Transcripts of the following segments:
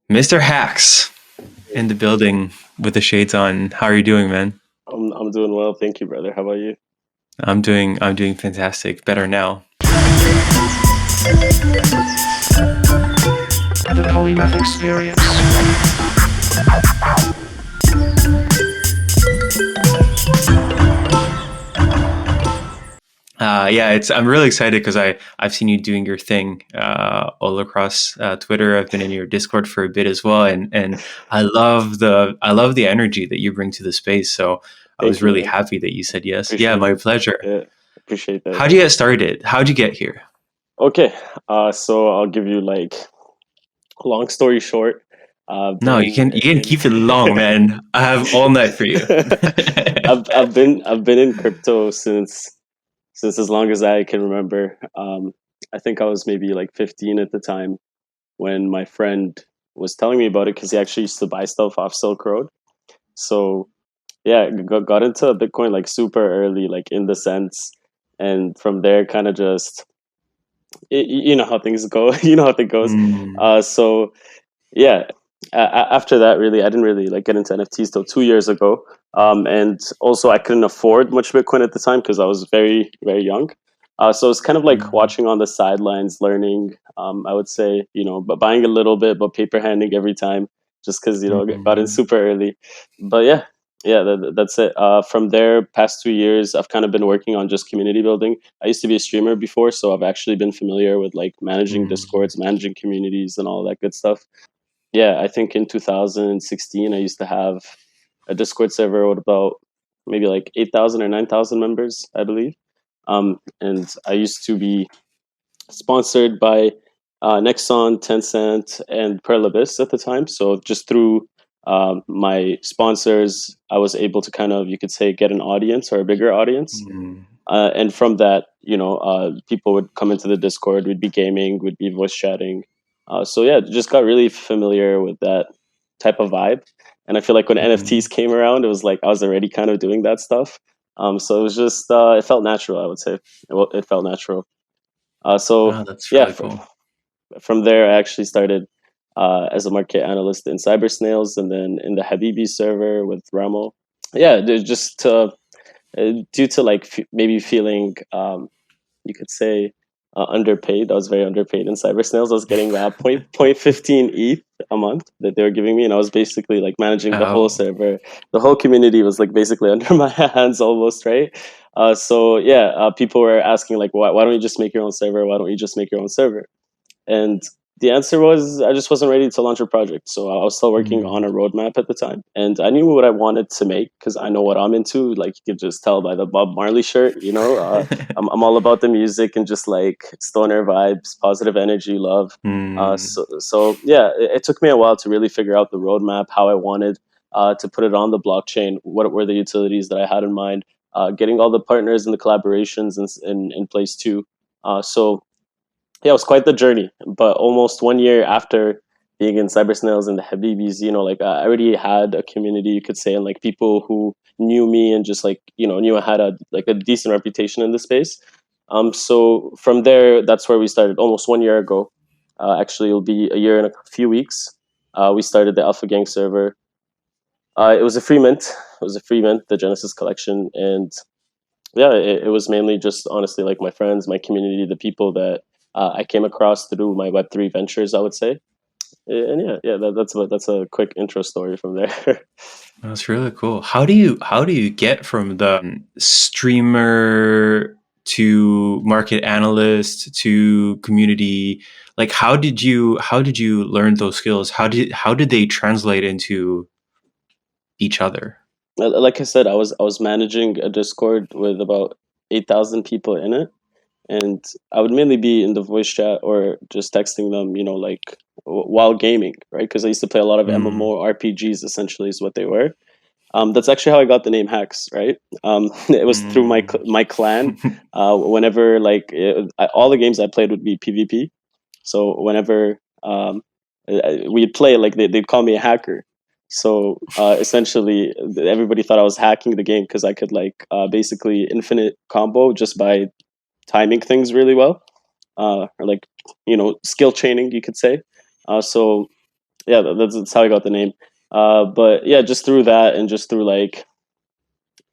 Mr. Hacks in the building with the shades on. How are you doing, man? I'm doing well, thank you, brother. How about you? I'm doing fantastic. Better now. The polymath experience. Yeah, it's I'm really excited because I've seen you doing your thing all across Twitter. I've been in your Discord for a bit as well, and I love the energy that you bring to the space. So I was Thank you, really man. happy that you said yes. Yeah, Appreciate my it. pleasure. Yeah, appreciate that. How'd you get started? How'd you get here? Okay, so I'll give you like long story short. No, you Been can you can in keep it long, man. I have all night for you. I've been in crypto since as long as I can remember. I think I was maybe like 15 at the time when my friend was telling me about it because he actually used to buy stuff off Silk Road. So yeah, got into Bitcoin like super early, like in the sense, and from there kind of just you know how things go. You know how it goes. Mm. So yeah, after that, really, I didn't really like get into NFTs till 2 years ago. And also, I couldn't afford much Bitcoin at the time because I was very very young. So it's kind of like Mm. watching on the sidelines, learning. I would say, but buying a little bit, but paper handing every time, just because got in Mm. super early. But yeah, yeah, that's it. From there, past 2 years, I've kind of been working on just community building. I used to be a streamer before, so I've actually been familiar with like managing Mm. discords, managing communities, and all that good stuff. Yeah, I think in 2016 I used to have a Discord server with about maybe like 8,000 or 9,000 members, I believe. And I used to be sponsored by Nexon, Tencent, and Perlabis at the time. So just through my sponsors, I was able to kind of, you could say, get an audience or a bigger audience. Mm. And from that, people would come into the Discord. We'd be gaming, we'd be voice chatting. So yeah, just got really familiar with that type of vibe. And I feel like when NFTs Mm. came around, it was like I was already kind of doing that stuff. So it was just it felt natural. I would say it felt natural. So Oh, that's yeah, really cool. from there I actually started as a market analyst in Cybersnails, and then in the Habibi server with Ramo. Yeah, just due to like maybe feeling you could say underpaid. I was very underpaid in Cybersnails. I was getting point 15 ETH a month that they were giving me, and I was basically like managing the whole Oh. server. The whole community was like basically under my hands almost, right? So yeah, people were asking like, why don't you just make your own server? Why don't you just make your own server? And the answer was I just wasn't ready to launch a project. So I was still working on a Mm. roadmap at the time. And I knew what I wanted to make because I know what I'm into. Like you could just tell by the Bob Marley shirt. I'm all about the music and just like stoner vibes, positive energy, love. Mm. So yeah, it took me a while to really figure out the roadmap, how I wanted to put it on the blockchain, what were the utilities that I had in mind, getting all the partners and the collaborations in place too. So yeah, it was quite the journey. But almost 1 year after being in Cybersnails and the Habibis, like I already had a community, you could say, and like people who knew me and just like knew I had a decent reputation in the space. So from there, that's where we started almost 1 year ago. Actually, it'll be a year and a few weeks. We started the Alpha Gang server. It was a free mint. It was a free mint, the Genesis collection, and yeah, it was mainly just honestly like my friends, my community, the people that I came across through my Web3 ventures, I would say. And yeah, that's a quick intro story from there. That's really cool. How do you get from the streamer to market analyst to community? Like how did you learn those skills? How did they translate into each other? Like I said, I was managing a Discord with about 8,000 people in it, and I would mainly be in the voice chat or just texting them, like while gaming, right? Because I used to play a lot of Mm. MMO RPGs. Essentially, is what they were. That's actually how I got the name Hacks, right? It was through Mm. my clan. Whenever all the games I played would be PvP, so whenever we'd play, like they'd call me a hacker. So essentially, everybody thought I was hacking the game because I could basically infinite combo just by timing things really well, or like skill chaining, you could say. So Yeah, that's how I got the name. But yeah, just through that and just through like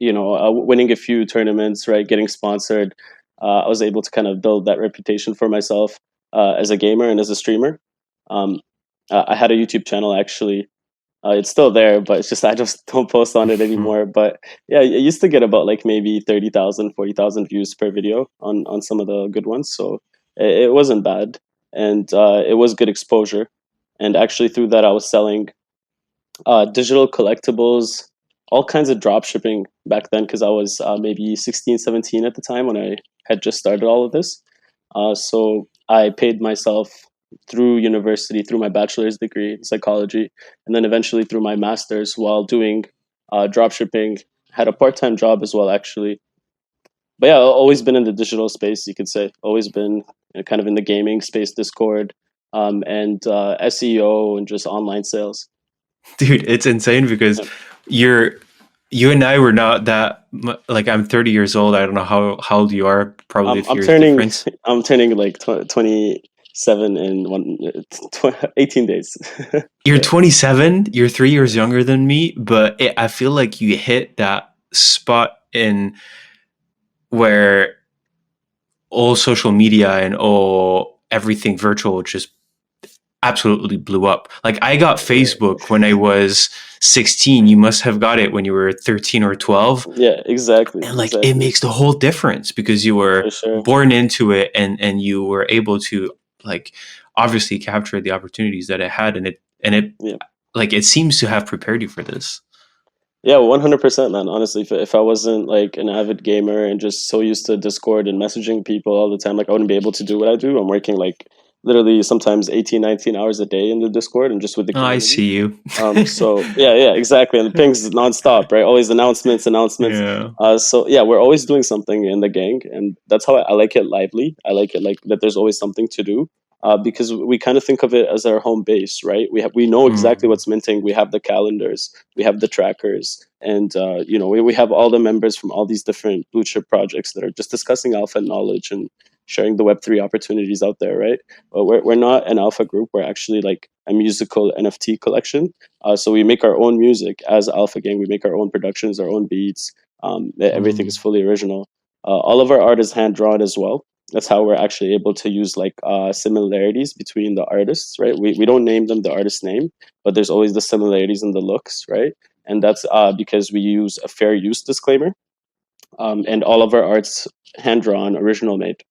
winning a few tournaments, right, getting sponsored, I was able to kind of build that reputation for myself as a gamer and as a streamer. Um, I had a YouTube channel actually. It's still there, but it's just I just don't post on it anymore. But yeah, I used to get about like maybe 30,000, 40,000 views per video on some of the good ones. So it wasn't bad, and it was good exposure. And actually, through that, I was selling digital collectibles, all kinds of drop shipping back then because I was maybe 16, 17 at the time when I had just started all of this. So I paid myself through university, through my bachelor's degree in psychology, and then eventually through my master's while doing drop shipping. Had a part time job as well, actually. But yeah, always been in the digital space, you could say. Always been kind of in the gaming space, Discord, and SEO and just online sales. Dude, it's insane because Yeah. you're you and I were not that like I'm 30 years old. I don't know how old you are, probably a I'm few years turning difference. I'm turning like 27 in 18 days. You're Yeah, 27, you're 3 years younger than me, but I feel like you hit that spot in where all social media and all everything virtual just absolutely blew up. Like I got yeah, Facebook when I was 16. You must have got it when you were 13 or 12. yeah, exactly, And like it exactly, makes the whole difference because you were for sure. born into it and you were able to like obviously capture the opportunities that it had and it Yeah. like it seems to have prepared you for this. Yeah, 100%, man. Honestly, if I wasn't like an avid gamer and just so used to Discord and messaging people all the time, like I wouldn't be able to do what I do. I'm working like literally sometimes 18, 19 hours a day in the Discord and just with the Oh, I community. see you. So yeah, exactly. And the pings nonstop, right? Always announcements, announcements. Yeah. So yeah, we're always doing something in the gang, and that's how I like it lively. I like it like that. There's always something to do. Because we kind of think of it as our home base, right? We know exactly Mm. what's minting. We have the calendars, we have the trackers, and we have all the members from all these different blue chip projects that are just discussing alpha knowledge and sharing the Web3 opportunities out there, right? But we're not an alpha group. We're actually like a musical NFT collection. So we make our own music as Alpha Gang. We make our own productions, our own beats. Everything is Mm. fully original. All of our art is hand drawn as well. That's how we're actually able to use like similarities between the artists, right? We don't name them the artist name, but there's always the similarities in the looks, right? And that's because we use a fair use disclaimer, and all of our art's hand drawn, original made.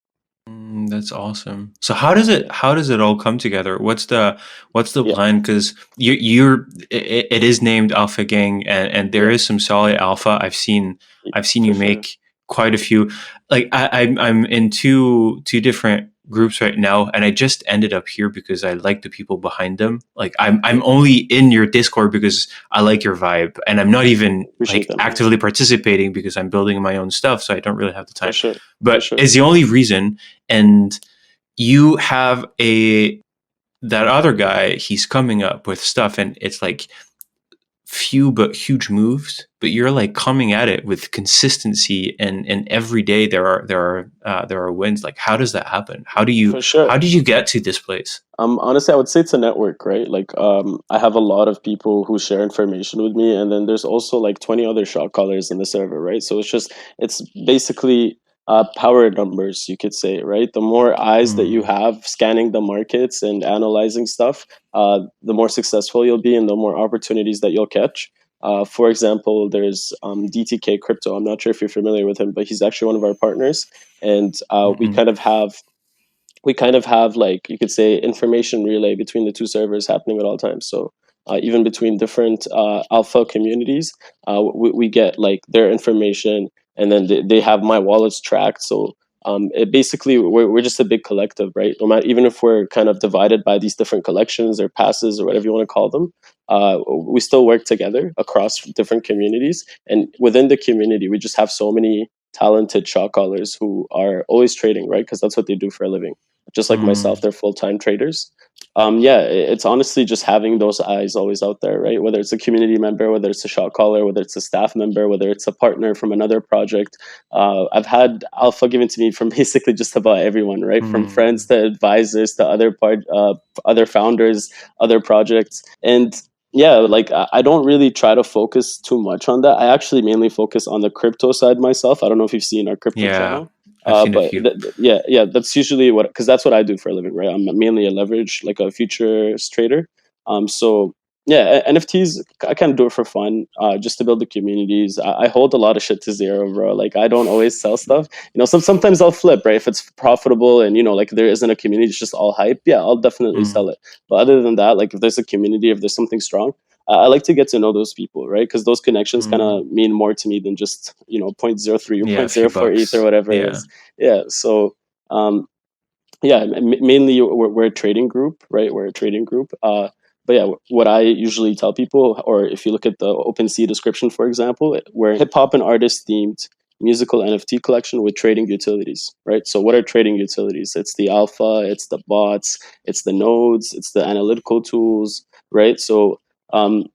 That's awesome. So how does it all come together? What's the Yeah, plan? Because it is named Alpha Gang and there yeah, is some solid alpha. I've seen for you sure, make quite a few. Like I'm in two different groups right now, and I just ended up here because I like the people behind them. Like I'm only in your Discord because I like your vibe, and I'm not even appreciate like that, man. actively participating because I'm building my own stuff, so I don't really have the For time. sure, for But sure, it's the only reason. And you have a that other guy, he's coming up with stuff and it's like few but huge moves, but you're like coming at it with consistency and every day there are wins. Like how does that happen? for sure. How did you get to this place? Honestly, I would say it's a network, right? Like, I have a lot of people who share information with me, and then there's also like 20 other shot callers in the server, right? So it's basically power numbers, you could say, right? The more eyes that you Mm, have scanning the markets and analyzing stuff, the more successful you'll be, and the more opportunities that you'll catch. For example, there's DTK Crypto. I'm not sure if you're familiar with him, but he's actually one of our partners, and mm-mm. we kind of have like you could say information relay between the two servers happening at all times. So even between different alpha communities, we get like their information, and then they have my wallets tracked. So it basically we're just a big collective, right? No matter, even if we're kind of divided by these different collections or passes or whatever you want to call them, we still work together across different communities. And within the community, we just have so many talented shot callers who are always trading, right? Because that's what they do for a living. Just like myself, Mm. they're full time traders. Yeah, it's honestly just having those eyes always out there, right? Whether it's a community member, whether it's a shot caller, whether it's a staff member, whether it's a partner from another project. I've had alpha given to me from basically just about everyone, right? From friends Mm, to advisors to other founders, other projects, and yeah, like I don't really try to focus too much on that. I actually mainly focus on the crypto side myself. I don't know if you've seen our crypto yeah, channel. I've seen a But few. yeah, that's usually what, because that's what I do for a living, right? I'm mainly a leverage, like a futures trader. So yeah, NFTs, I kind of do it for fun, just to build the communities. I hold a lot of shit to zero, bro. Like I don't always sell stuff. Sometimes I'll flip, right? If it's profitable and like there isn't a community, it's just all hype. Yeah, I'll definitely Mm, sell it. But other than that, like if there's a community, if there's something strong, I like to get to know those people, right? Because those connections kind mm, of mean more to me than just zero point zero 0.03 or yeah, a point few zero 0.04 ETH or bucks. whatever it Yeah. is. Yeah. So um, yeah, mainly we're a trading group, right? We're a trading group. But yeah, what I usually tell people, or if you look at the OpenSea description, for example, we're hip hop and artist themed musical NFT collection with trading utilities, right? So what are trading utilities? It's the alpha, it's the bots, it's the nodes, it's the analytical tools, right? So, um,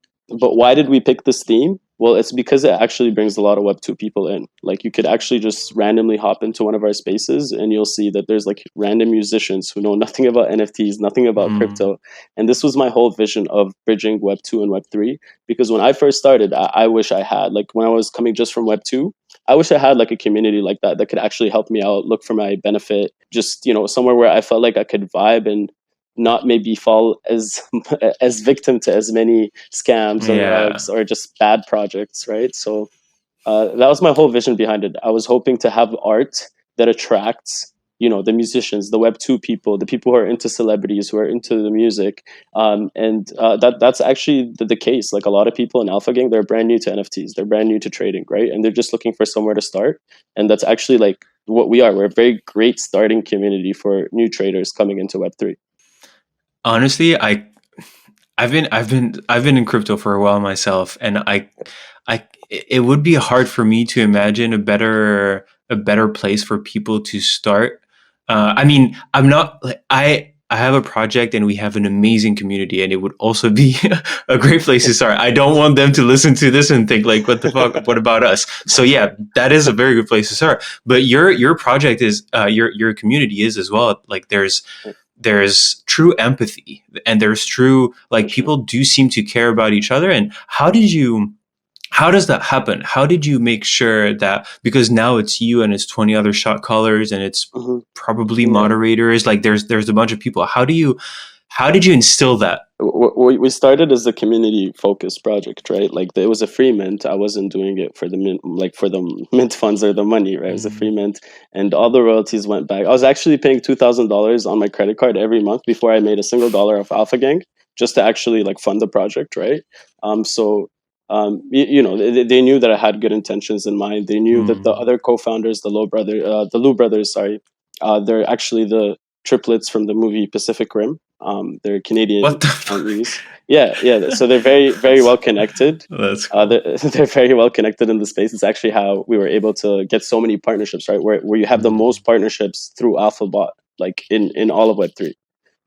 but why did we pick this theme? Well, it's because it actually brings a lot of Web2 people in. Like you could actually just randomly hop into one of our spaces and you'll see that there's like random musicians who know nothing about NFTs, nothing about Mm, crypto. And this was my whole vision of bridging Web2 and Web3. Because when I first started, I wish I had, like when I was coming just from Web2, I wish I had like a community like that that could actually help me out, look for my benefit, just, somewhere where I felt like I could vibe and not maybe fall as as victim to as many scams or yeah. rugs or just bad projects, right? So that was my whole vision behind it. I was hoping to have art that attracts, the musicians, the Web2 people, the people who are into celebrities, who are into the music, and that's actually the case. Like a lot of people in Alpha Gang, they're brand new to NFTs, they're brand new to trading, right? And they're just looking for somewhere to start. And that's actually like what we are. We're a very great starting community for new traders coming into Web3. Honestly, I've been in crypto for a while myself, and it would be hard for me to imagine a better place for people to start. I mean, I'm not like I have a project and we have an amazing community, and it would also be a great place to start. I don't want them to listen to this and think like, "What the fuck? What about us?" So yeah, that is a very good place to start. But your project is your community is as well. Like there's true empathy, and there's true, For like, sure. people do seem to care about each other. And how does that happen? How did you make sure that, because now it's you and it's 20 other shot callers and it's Hmm. probably Yeah. moderators, like there's a bunch of people. How did you instill that? We started as a community focused project, right? Like it was a free mint. I wasn't doing it for the mint, like for the mint funds or the money, right? It was a free Mm, mint, and all the royalties went back. I was actually paying $2,000 on my credit card every month before I made a single dollar off Alpha Gang, just to actually like fund the project, right? So they knew that I had good intentions in mind. They knew that the mm. other co-founders, the Lou brothers, sorry, they're actually the triplets from the movie Pacific Rim. They're Canadian What the fuck? Chinese. Yeah. So they're very, very that's, well connected. that's cool. They're very well connected in the space. It's actually how we were able to get so many partnerships, right? Where you have the Mm, most partnerships through AlphaBot, like in all of Web3,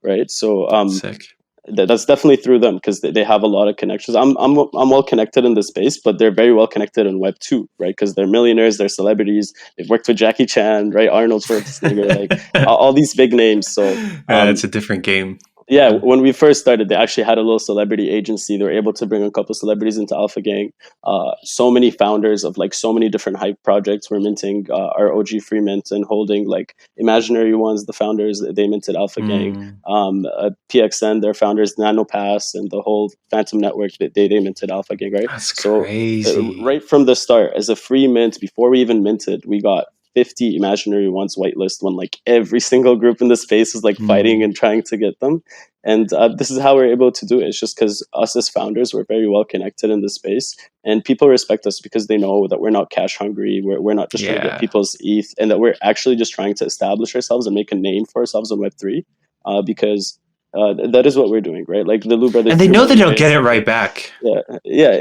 right? So sick. that's definitely through them because they have a lot of connections. I'm well connected in the space, but they're very well connected in Web2, right? Because they're millionaires, they're celebrities. They've worked with Jackie Chan, right? Arnold Schwarzenegger, like all these big names. So Yeah, um, it's a different game. yeah, Yeah. when we first started, they actually had a little celebrity agency. They were able to bring a couple celebrities into Alpha Gang. So many founders of like so many different hype projects were minting our OG free mint and holding like imaginary ones. The founders, they minted Alpha Gang. Mm, PXN, their founders NanoPass and the whole Phantom Network, they minted Alpha Gang, right? that's So crazy. right from the start, as a free mint, before we even minted, we got 50 imaginary ones whitelist when like every single group in the space was like fighting Mm, and trying to get them. And this is how we're able to do it. It's just because us as founders, we're very well connected in the space, and people respect us because they know that we're not cash hungry. We're not just trying to get yeah. people's ETH, and that we're actually just trying to establish ourselves and make a name for ourselves on Web3, because that is what we're doing, right? Like the Lou brothers, And they they're know that they'll get millionaires. it right back. Yeah, yeah,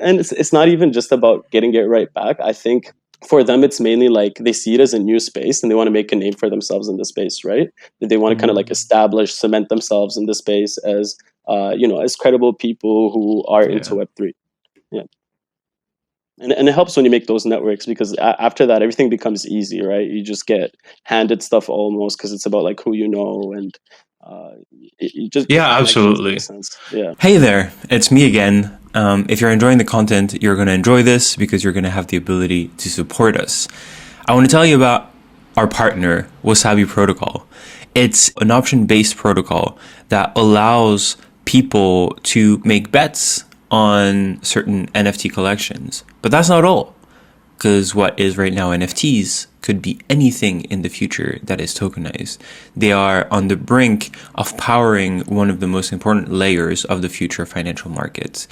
and it's not even just about getting it right back. I think for them, it's mainly like they see it as a new space and they want to make a name for themselves in the space, right? They want to kind of like establish, cement themselves in the space as, as credible people who are into Yeah. Web3. Yeah. And it helps when you make those networks because after that, everything becomes easy, right? You just get handed stuff almost because it's about like who you know and just Yeah, connections in a absolutely. sense. Yeah. Hey there, it's me again. If you're enjoying the content, you're going to enjoy this because you're going to have the ability to support us. I want to tell you about our partner, Wasabi Protocol. It's an option-based protocol that allows people to make bets on certain NFT collections. But that's not all, because what is right now NFTs could be anything in the future that is tokenized. They are on the brink of powering one of the most important layers of the future financial markets.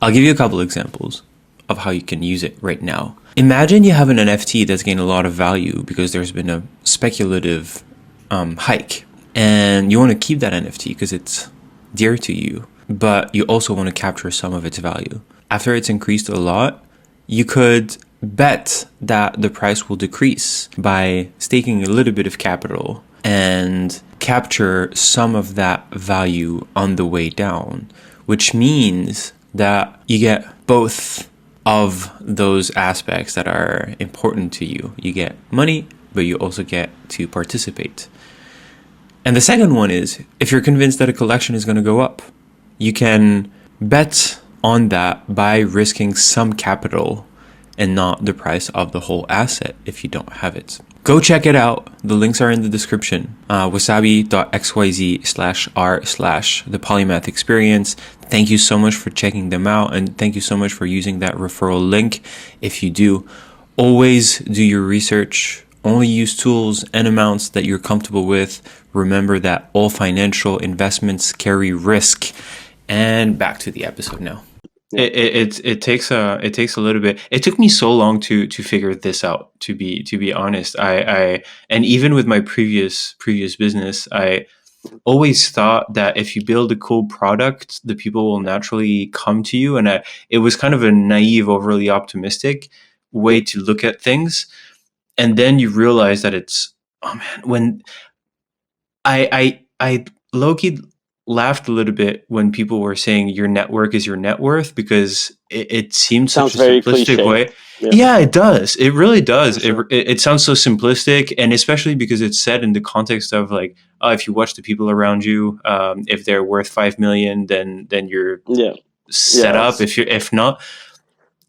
I'll give you a couple examples of how you can use it right now. Imagine you have an NFT that's gained a lot of value because there's been a speculative hike, and you want to keep that NFT because it's dear to you, but you also want to capture some of its value. After it's increased a lot, you could bet that the price will decrease by staking a little bit of capital and capture some of that value on the way down, which means that you get both of those aspects that are important to you. You get money, but you also get to participate. And the second one is, if you're convinced that a collection is going to go up, you can bet on that by risking some capital and not the price of the whole asset if you don't have it. Go check it out. The links are in the description. wasabi.xyz/r/the polymath experience. Thank you so much for checking them out, and thank you so much for using that referral link. If you do, always do your research. Only use tools and amounts that you're comfortable with. Remember that all financial investments carry risk. And back to the episode now. It takes a little bit. It took me so long to figure this out. To be honest, I and even with my previous business, I always thought that if you build a cool product, the people will naturally come to you. And it was kind of a naive, overly optimistic way to look at things. And then you realize that it's, oh man, when I low-key laughed a little bit when people were saying your network is your net worth, because it seemed such Sounds a very simplistic cliche. way. Yeah. Yeah, it does. It really does. For sure. It sounds so simplistic, and especially because it's said in the context of like, if you watch the people around you, if they're worth 5 million, then you're Yeah. set Yeah. up. If not,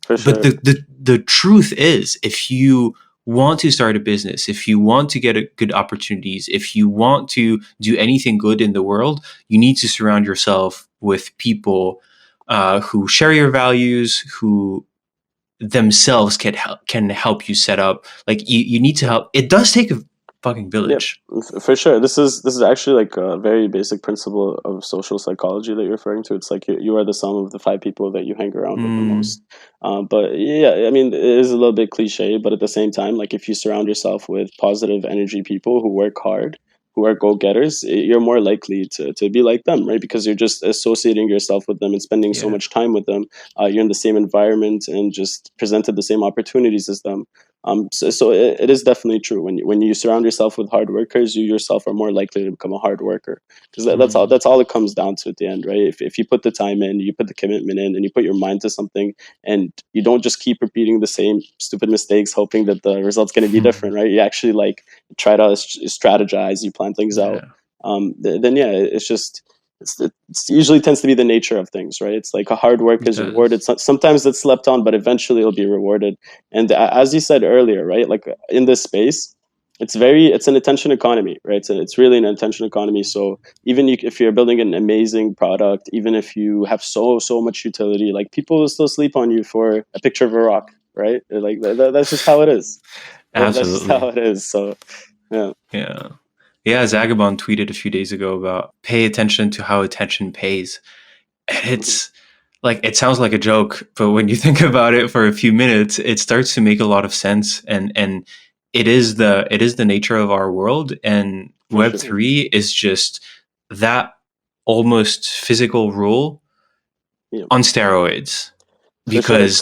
For sure. but the truth is, if you want to start a business, if you want to get good opportunities, if you want to do anything good in the world, you need to surround yourself with people who share your values, who themselves can help you set up. Like you need to help. It does take a fucking village. For sure. This is actually like a very basic principle of social psychology that you're referring to. It's like you are the sum of the 5 people that you hang around with the most. But yeah, I mean, it is a little bit cliche, but at the same time, like if you surround yourself with positive energy people who work hard, who are go-getters, you're more likely to be like them, right? Because you're just associating yourself with them and spending so Yeah. much time with them. You're in the same environment and just presented the same opportunities as them. So it is definitely true. When you surround yourself with hard workers, you yourself are more likely to become a hard worker, because that's all it comes down to at the end, right? If you put the time in, you put the commitment in, and you put your mind to something, and you don't just keep repeating the same stupid mistakes, hoping that the result's going to be different, right? You actually like try to strategize, you plan things out. Then yeah, it's just. It usually tends to be the nature of things, right? It's like a hard work is rewarded. Sometimes it's slept on, but eventually it'll be rewarded. And as you said earlier, right, like in this space, it's an attention economy, right? It's really an attention economy. So even if you're building an amazing product, even if you have so much utility, like people will still sleep on you for a picture of a rock, right? Like that's just how it is. That's just Absolutely. how it is. So yeah. Yeah, Zagabond tweeted a few days ago about pay attention to how attention pays. And it's like, it sounds like a joke, but when you think about it for a few minutes, it starts to make a lot of sense. And it is the nature of our world. And Web3 is just that almost physical rule Yeah. on steroids. For sure. Because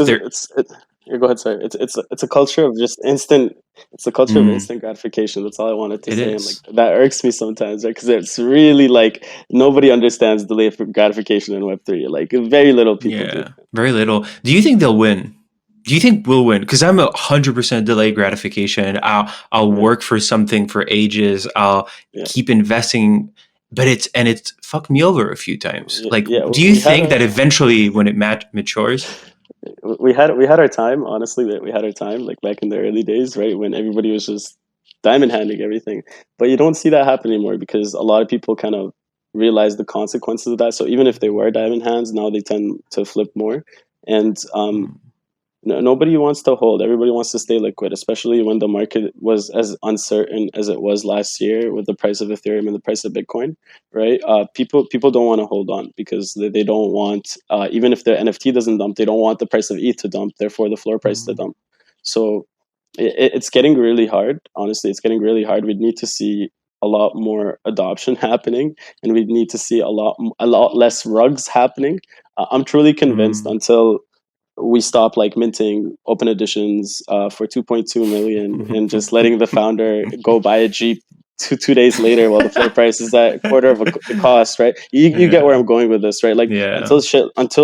Yeah, go ahead. Sorry, it's a culture of just instant. It's a culture of Mm, instant gratification. That's all I wanted to it say, and like is. that irks me sometimes, right? Because it's really like nobody understands delayed gratification in Web3. Like very little people do. Yeah, very little. Do you think they'll win? Do you think we'll win? Because I'm 100% delayed gratification. I'll Yeah, work for something for ages. I'll yeah, keep investing, but it's fucked me over a few times. yeah. Like, Yeah. do you think that eventually, when it matures? We had our time. Honestly, that we had our time. Like back in the early days, right, when everybody was just diamond handing everything. But you don't see that happen anymore because a lot of people kind of realize the consequences of that. So even if they were diamond hands, now they tend to flip more. And Mm, nobody wants to hold. Everybody wants to stay liquid, especially when the market was as uncertain as it was last year with the price of Ethereum and the price of Bitcoin, right? People don't want to hold on because they don't want, even if their NFT doesn't dump, they don't want the price of ETH to dump, therefore the floor price to mm, dump. So it's getting really hard. Honestly, it's getting really hard. We need to see a lot more adoption happening, and we need to see a lot less rugs happening. I'm truly convinced mm. until we stop like minting open editions for 2.2 million and just letting the founder go buy a Jeep two days later while the floor price is at a quarter of the cost, right? You get where Yeah, I'm going with this, right? Like yeah. until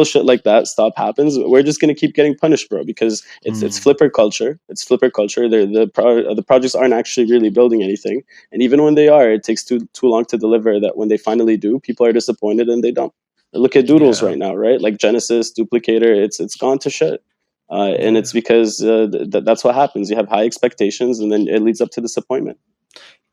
shit like that stop happens, we're just gonna keep getting punished, bro, because it's Mm, flipper culture. It's flipper culture. The projects aren't actually really building anything, and even when they are, it takes too long to deliver. That when they finally do, people are disappointed and they dump. Look at Doodles yeah, right now, right? Like Genesis, Duplicator, it's gone to shit, and yeah. it's because that's what happens. You have high expectations, and then it leads up to disappointment.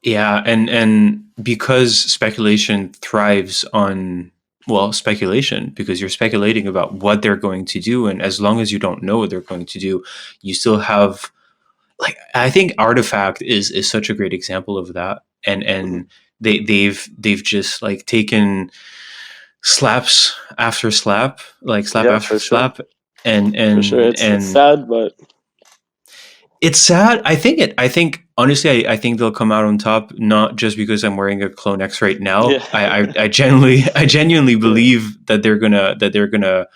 Yeah, and because speculation thrives on, well, speculation, because you're speculating about what they're going to do, and as long as you don't know what they're going to do, you still have, like, I think Artifact is such a great example of that. Mhm. And they've just like taken slaps after slap, like slap Yeah, after for sure, slap, and for sure. and It's and sad, but it's sad. I think honestly, I think they'll come out on top. Not just because I'm wearing a Clone X right now. yeah, I genuinely yeah, believe that they're gonna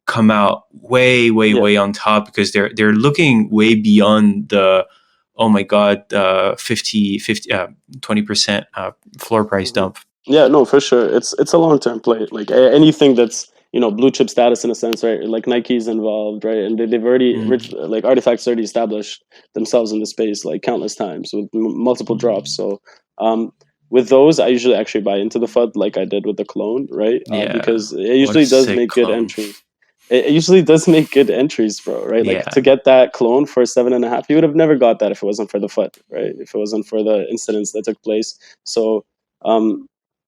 come out way, way, yeah. way on top, because they're looking way beyond the, oh my god, 20% floor price Mhm. dump. Yeah, no, for sure. It's a long term play. Like anything that's blue chip status in a sense, right? Like Nike's involved, right? And they've already Mm, like Artifacts already established themselves in the space like countless times with multiple drops. mm, So um, with those, I usually actually buy into the FUD like I did with the clone, right? yeah, Because it what a usually does sick make good clone. entries. It usually does make good entries, bro, right? Like Yeah. to get that clone for 7.5, you would have never got that if it wasn't for the FUD, right? If it wasn't for the incidents that took place. So um,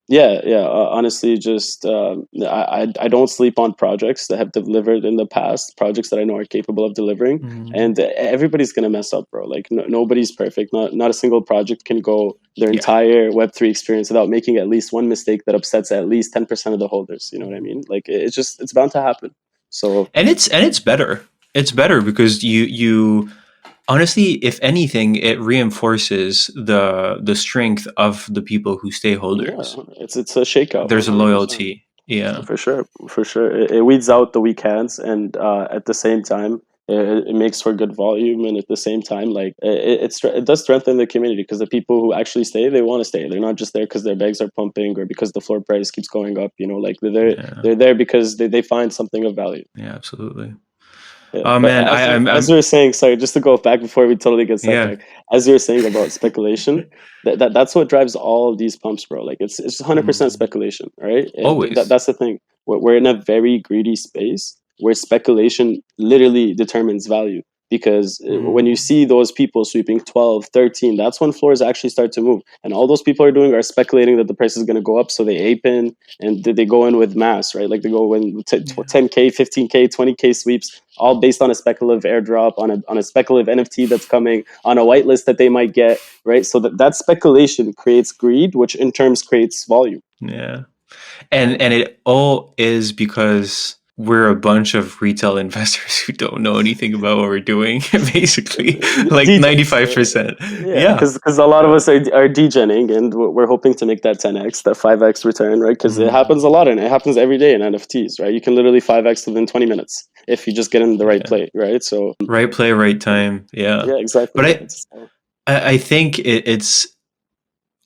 yeah, yeah. Honestly, just I don't sleep on projects that have delivered in the past, projects that I know are capable of delivering, Mm, and everybody's gonna mess up, bro. Like nobody's perfect. Not a single project can go their yeah. entire Web3 experience without making at least one mistake that upsets at least 10% of the holders. You know what I mean? Like it's bound to happen. So And it's better. It's better because you honestly, if anything, it reinforces the strength of the people who stay yeah, holders. it's a shakeout, There's a 100%. loyalty. Yeah. For sure, for sure. It weeds out the weak hands, and at the same time, it makes for good volume. And at the same time, like it does strengthen the community because the people who actually stay, they want to stay. They're not just there because their bags are pumping or because the floor price keeps going up. Like Yeah. they're there because they find something of value. Yeah, absolutely. Yeah, Oh but man, as we I'm were saying, sorry, just to go back before we totally get yeah. sidetracked. As you were saying about speculation, that's what drives all of these pumps, bro. Like it's 100% Mm, speculation, right? always. That's the thing. We're in a very greedy space where speculation literally determines value. Because when you Mm, see those people sweeping 12, 13, that's when floors actually start to move. And all those people are doing are speculating that the price is going to go up. So they ape in and they go in with mass, right? Like they go in yeah. 10K, 15K, 20K sweeps, all based on a speculative airdrop, on a speculative NFT that's coming, on a whitelist that they might get, right? So that speculation creates greed, which in terms creates volume. Yeah. And it all is because we're a bunch of retail investors who don't know anything about what we're doing, basically, like DJs, right? 95%. Yeah, Yeah. because a lot of us are degenning, and we're hoping to make that 10x, that 5x return, right? Because it Mm, happens a lot, and it happens every day in NFTs, right? You can literally 5x within 20 minutes if you just get in the right Yeah. play, right? So Right play, right time. Yeah. yeah, exactly. But Yeah, I, I think it's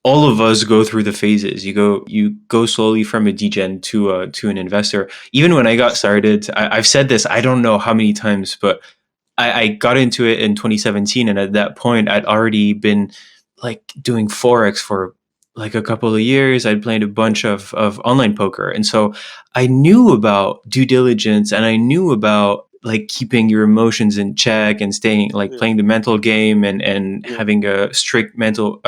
all of us go through the phases. You go slowly from a degen to an investor. Even when I got started, I've said this, I don't know how many times, but I got into it in 2017, and at that point, I'd already been like doing forex for like a couple of years. I'd played a bunch of online poker, and so I knew about due diligence, and I knew about like keeping your emotions in check and staying like yeah, playing the mental game and yeah, having a strict mental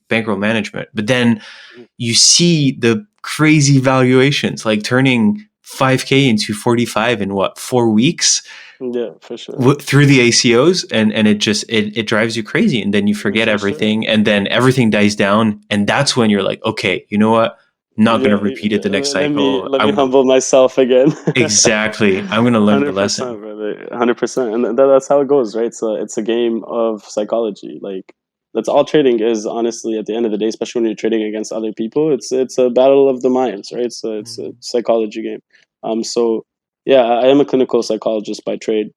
bankroll management. But then mhm, you see the crazy valuations, like turning 5K into 45 in what, 4 weeks yeah, for sure. through the ACOs, and it drives you crazy, and then you forget For sure. everything, and then everything dies down, and that's when you're like, okay, you know what? Not going to Yeah, repeat it the next let me cycle. let me I'm humble myself again. exactly. I'm going to learn the 100%, lesson. brother. 100%, and that's how it goes, right? So it's a game of psychology. Like that's all trading is, honestly. At the end of the day, especially when you're trading against other people, it's a battle of the minds, right? So it's a Mhm. psychology game. So yeah, I am a clinical psychologist by trade.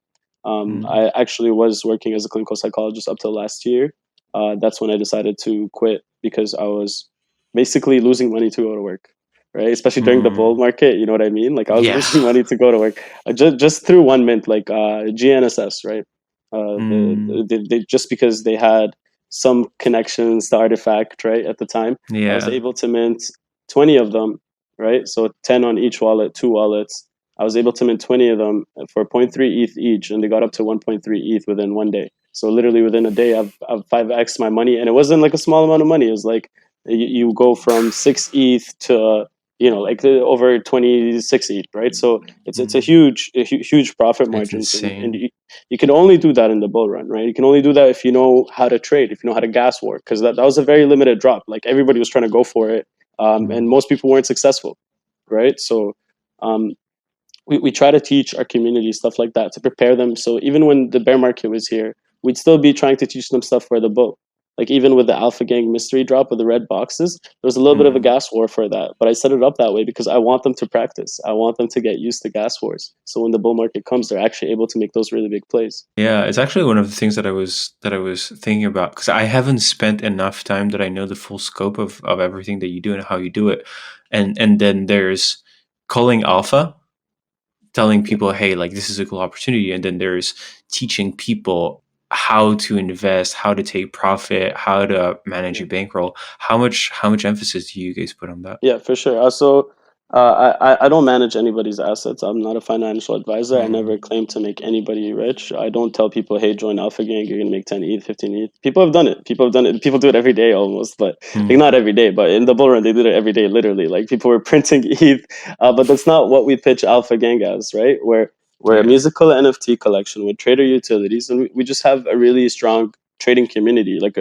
Mhm. I actually was working as a clinical psychologist up till last year. That's when I decided to quit because I was basically losing money to go to work, right? Especially during the bull Mm. market, you know what I mean? Like I was Yeah. losing money to go to work just through one mint, like GNSS, right? Mm. They just because they had some connections to Artifact, right? At the time, I was Yeah. able to mint 20 of them, right? So 10 on each wallet, two wallets. I was able to mint 20 of them for zero point 0.3 ETH each, and they got up to 1.3 ETH within one day. So literally within a day, I've 5x my money, and it wasn't like a small amount of money. It was like you go from 6 ETH to like over 26 ETH, right? So it's a Mm. huge profit It's margins, and insane. you can only do that in the bull run, right? You can only do that if you know how to trade, if you know how to gas work, because that was a very limited drop. Like everybody was trying to go for it, and Mm. most people weren't successful, right? So um, we try to teach our community stuff like that to prepare them. So even when the bear market was here, we'd still be trying to teach them stuff for the bull. Like even with the Alpha Gang mystery drop with the red boxes, there was a little bit of a Mm. gas war for that. But I set it up that way because I want them to practice. I want them to get used to gas wars. So when the bull market comes, they're actually able to make those really big plays. Yeah, it's actually one of the things that I was thinking about, because I haven't spent enough time that I know the full scope of everything that you do and how you do it. And then there's calling alpha, telling Yeah, people, hey, like this is a cool opportunity, and then there's teaching people how to invest, how to take profit, how to manage yeah. your bankroll. How much emphasis do you guys put on that? Yeah, for sure. Also, I don't manage anybody's assets. I'm not a financial advisor. I never Mm, claim to make anybody rich. I don't tell people, hey, join Alpha Gang, you're gonna make 10 ETH, 15 ETH. People have done it. People have done it. People do it every day almost, but like mm, not every day. But in the bull run, they did it every day, literally. Like people were printing ETH. But that's not what we pitch Alpha Gang as, right? We're a yeah. musical NFT collection with trader utilities, and we just have a really strong trading community, like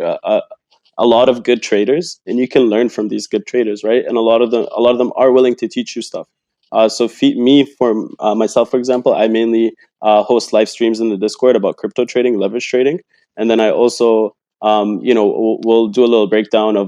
a lot of good traders, and you can learn from these good traders, right? And a lot of them are willing to teach you stuff. So me, for myself, for example, I mainly host live streams in the Discord about crypto trading, leverage trading, and then I also we'll do a little breakdown of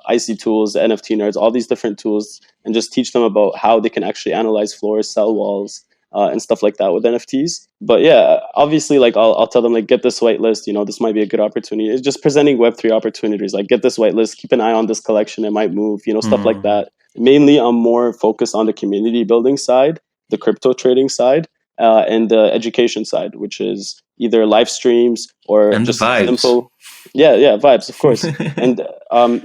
IC tools, NFT nerds, all these different tools, and just teach them about how they can actually analyze floors, sell walls, and stuff like that with NFTs. But yeah, obviously, like I'll tell them like get this whitelist. This might be a good opportunity. It's just presenting Web3 opportunities. Like get this whitelist, keep an eye on this collection. It might move. Stuff like Mm. that. Mainly, I'm more focused on the community building side, the crypto trading side, and the education side, which is either live streams or And the just vibes. simple. Yeah, yeah, vibes, of course. And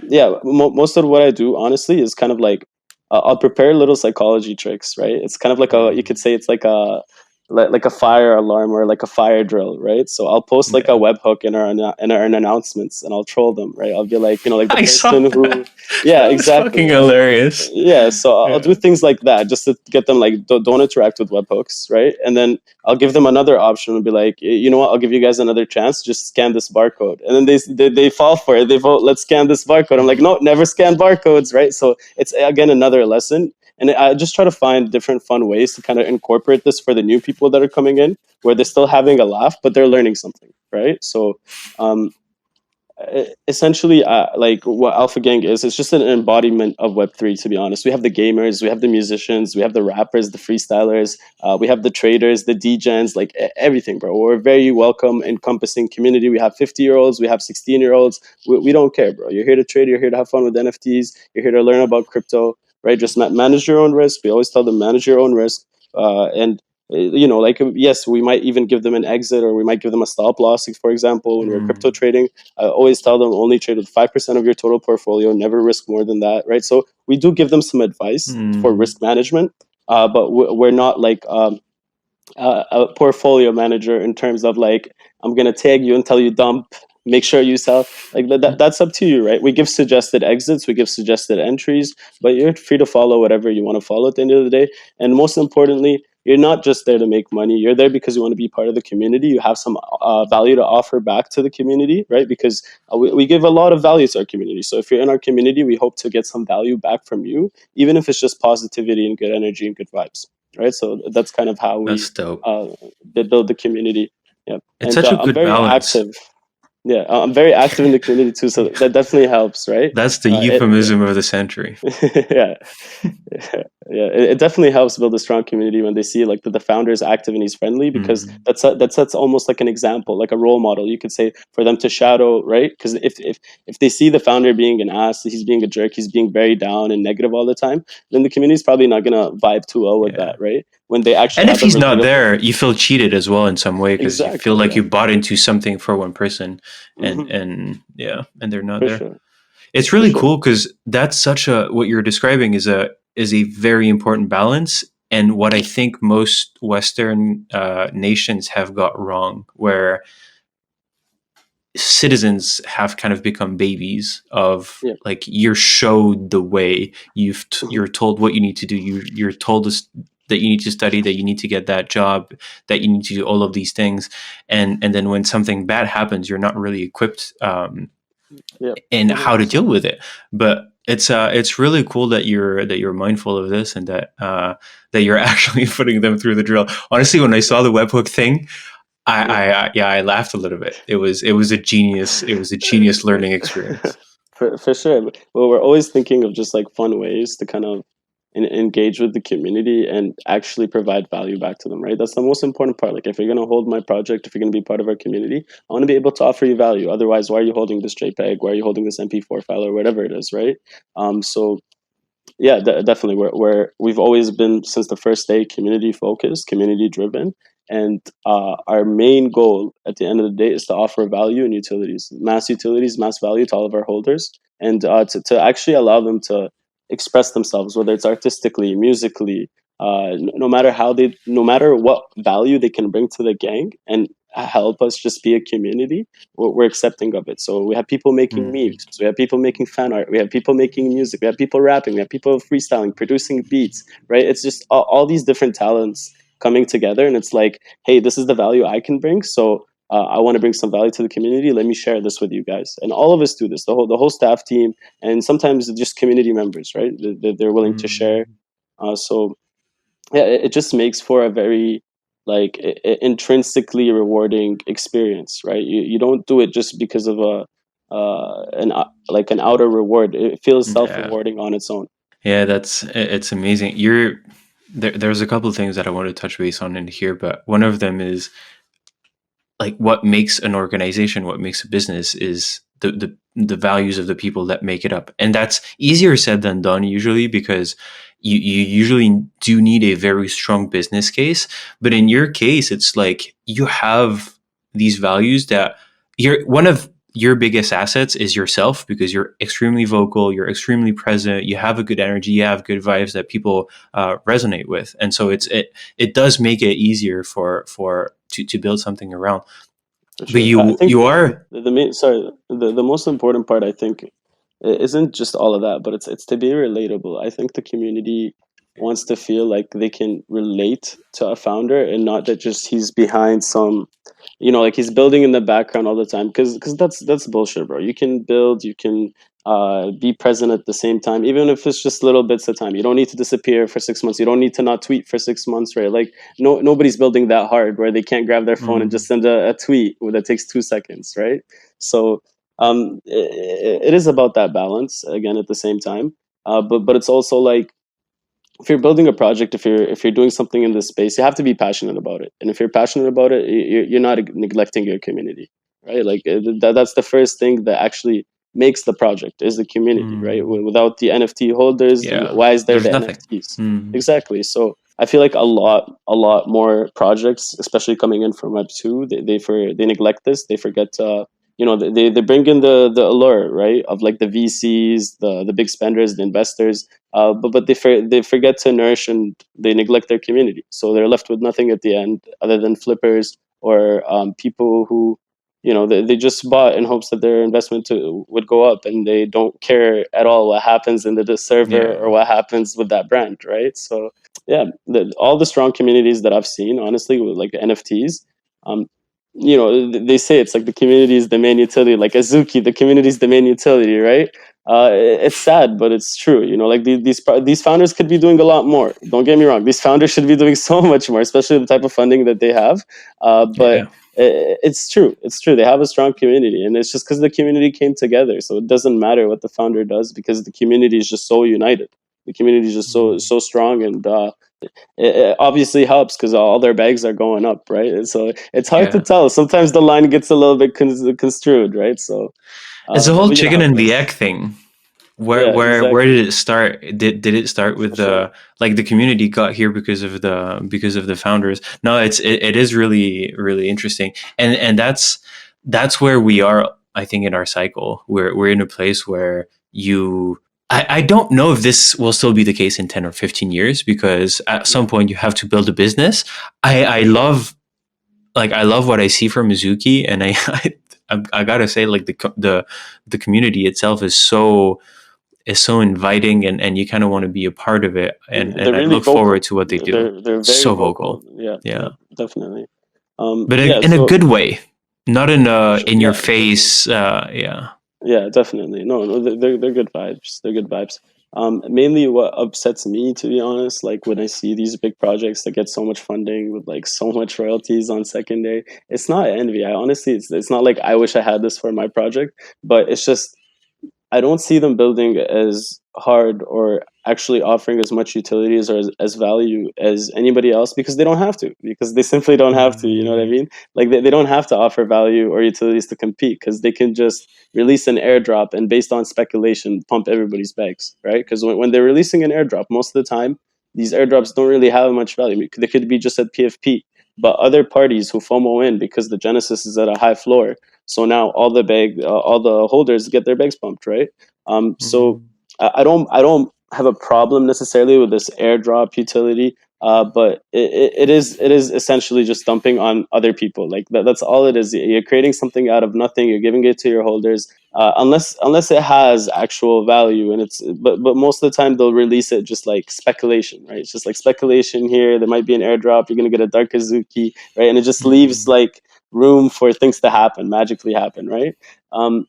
yeah, most of what I do, honestly, is kind of like I'll prepare little psychology tricks, right? It's kind of like you Mm, could say it's like a fire alarm or like a fire drill, right? So I'll post like a yeah. webhook in our announcements, and I'll troll them, right? I'll be like, like the I saw person that. who, yeah, That was fucking exactly. hilarious. Yeah, so I'll Yeah. do things like that just to get them like don't interact with webhooks, right? And then I'll give them another option and be like, you know what? I'll give you guys another chance. Just scan this barcode, and then they fall for it. They vote, let's scan this barcode. I'm like, no, never scan barcodes, right? So it's again another lesson, and I just try to find different fun ways to kind of incorporate this for the new people that are coming in, where they're still having a laugh, but they're learning something, right? So um, essentially, like what Alpha Gang is, it's just an embodiment of Web3. To be honest, we have the gamers, we have the musicians, we have the rappers, the freestylers, we have the traders, the DJs, like everything, bro. We're a very welcome, encompassing community. We have 50-year-olds, we have 16-year-olds. We don't care, bro. You're here to trade. You're here to have fun with NFTs. You're here to learn about crypto, right? Just manage your own risk. We always tell them manage your own risk, and like yes, we might even give them an exit, or we might give them a stop loss, like, for example, when we're crypto Mm, trading. I always tell them only trade with 5% of your total portfolio, never risk more than that, right? So we do give them some advice for mm, risk management, but we're not like a portfolio manager in terms of like, I'm going to tag you until you dump, make sure you sell. Like that's up to you, right? We give suggested exits, we give suggested entries, but you're free to follow whatever you want to follow at the end of the day. And most importantly, you're not just there to make money. You're there because you want to be part of the community. You have some value to offer back to the community, right? Because we give a lot of value to our community. So if you're in our community, we hope to get some value back from you, even if it's just positivity and good energy and good vibes, right? So that's kind of how we that's dope. uh, build the community. Yeah, It's and such a I'm good very balance. active. Yeah, I'm very active in the community too, so that definitely helps, right? That's the It euphemism of the century. yeah, yeah, it definitely helps build a strong community when they see like that the founder is active and he's friendly, because Mm, that sets almost like an example, like a role model, you could say, for them to shadow, right? Because if they see the founder being an ass, he's being a jerk, he's being very down and negative all the time, then the community is probably not gonna vibe too well with yeah. that, right? When they actually And if have a he's not relatable, there, you feel cheated as well in some way because you feel exactly, like yeah, you bought into something for one person, and hmm and they're not for there. sure, It's for really sure, cool because that's such a what you're describing is a very important balance, and what I think most Western nations have got wrong, where citizens have kind of become babies of yeah, like you're showed the way, hmm you're told what you need to do, you're told this, that you need to study, that you need to get that job, that you need to do all of these things, and then when something bad happens you're not really equipped yeah, in how to 100%. deal with it. But it's really cool that you're mindful of this, and that you're actually putting them through the drill. Honestly, when I saw the webhook thing, Yeah. yeah, I laughed a little bit. It was a genius learning experience. For sure. Well, we're always thinking of just like fun ways to kind of engage with the community and actually provide value back to them, right? That's the most important part. Like, if you're going to hold my project, if you're going to be part of our community, I want to be able to offer you value. Otherwise, why are you holding this JPEG? Why are you holding this MP4 file, or whatever it is, right? So yeah, definitely. We've always been, since the first day, community focused, community driven, and our main goal at the end of the day is to offer value and utilities, mass value to all of our holders, and to actually allow them to express themselves, whether it's artistically, musically, no matter what value they can bring to the gang and help us just be a community. We're accepting of it. So we have people making Mm, memes, we have people making fan art, we have people making music, we have people rapping, we have people freestyling, producing beats, right? It's just all these different talents coming together, and it's like, hey, this is the value I can bring. So I want to bring some value to the community. Let me share this with you guys, and all of us do this. The whole staff team, and sometimes just community members, right? They're willing to share. mm. So yeah, it just makes for a very like intrinsically rewarding experience, right? You don't do it just because of a like an outer reward. It feels Yeah, self-rewarding on its own. yeah, it's amazing. There's a couple of things that I want to touch base on in here, but one of them is like what makes an organization, what makes a business is the values of the people that make it up. And that's easier said than done usually, because you usually do need a very strong business case. But in your case, it's like you have these values that you're one of your biggest assets is yourself, because you're extremely vocal, you're extremely present, you have a good energy, you have good vibes that people resonate with, and so it does make it easier to build something around. For But sure. I think you are the main, sorry, the most important part, I think, isn't just all of that, but it's to be relatable. I think the community wants to feel like they can relate to a founder, and not that just he's behind some, like he's building in the background all the time, because that's bullshit, bro. You can build, you can be present at the same time, even if it's just little bits of time. You don't need to disappear for 6 months. You don't need to not tweet for 6 months, right? Like, nobody's building that hard where they can't grab their phone and mm, just send a tweet that takes 2 seconds, right? So It is about that balance again at the same time. But it's also like, if you're building a project, if you're doing something in this space, you have to be passionate about it. And if you're passionate about it, you're not neglecting your community, right? Like that's the first thing that actually makes the project, is the community, right? Mm, Without the NFT holders, then yeah, why is there there's the nothing. NFTs? Mm, Exactly. So I feel like a lot more projects, especially coming in from Web 2, they neglect this. They forget to, they bring in the allure, right, of like the VCs, the big spenders, the investors, but they forget to nourish, and they neglect their community. So they're left with nothing at the end other than flippers, or people who, they just bought in hopes that their investment would go up, and they don't care at all what happens in the server, or yeah. what happens with that brand, right? So yeah, all the strong communities that I've seen, honestly, with like NFTs, um, they say it's like the community is the main utility, like Azuki, the community is the main utility, right? It's sad, but it's true. Like these founders could be doing a lot more. Don't get me wrong; these founders should be doing so much more, especially the type of funding that they have. But Yeah. it's true. It's true. They have a strong community, and it's just because the community came together. So it doesn't matter what the founder does, because the community is just so united. The community is just so strong, and it obviously helps because all their bags are going up, right? And so it's hard to Yeah. tell. Sometimes the line gets a little bit construed, right? So, It's the whole but you know chicken how it and the goes. egg thing. Where Yeah, where where exactly. did it start? Did it start For with sure. the, like, the community got here because of the founders? No, it is really really interesting, and that's where we are. I think in our cycle, we're in a place where I don't know if this will still be the case in 10 or 15 years, because at some Yeah, point you have to build a business. I for sure. love, I love what I see from Mizuki, and I gotta say, like, the community itself is so inviting, and you kind of want to be a part of it, and They're I really look forward vocal. to what they do. They're very So vocal. vocal. Yeah, yeah, Yeah. definitely. But Yeah. in a So good way, not in for a sure. in your Yeah, definitely. face, yeah. Yeah, definitely. No, no, they're good vibes. They're good vibes. Mainly what upsets me, to be honest, like when I see these big projects that get so much funding with like so much royalties on second day, it's not envy. I honestly, it's not like I wish I had this for my project, but it's just I don't see them building as hard, or actually offering as much utilities, or as value as anybody else, because they don't have to, because they simply don't have to. You know what I Mm, mean? Like they don't have to offer value or utilities to compete, because they can just release an airdrop and, based on speculation, pump everybody's bags, right? Because when they're releasing an airdrop, most of the time, these airdrops don't really have much value. They could be just at PFP. But other parties who FOMO in because the Genesis is at a high floor, so now all the holders get their bags pumped, right? So mm, I don't have a problem necessarily with this airdrop utility, but it is essentially just dumping on other people. Like that's all it is. You're creating something out of nothing. You're giving it to your holders, unless it has actual value, and but most of the time they'll release it just like speculation, right? It's just like speculation here. There might be an airdrop. You're gonna get a Dark Kazuki, right? And it just leaves mm. like room for things to happen, magically happen, right? Um,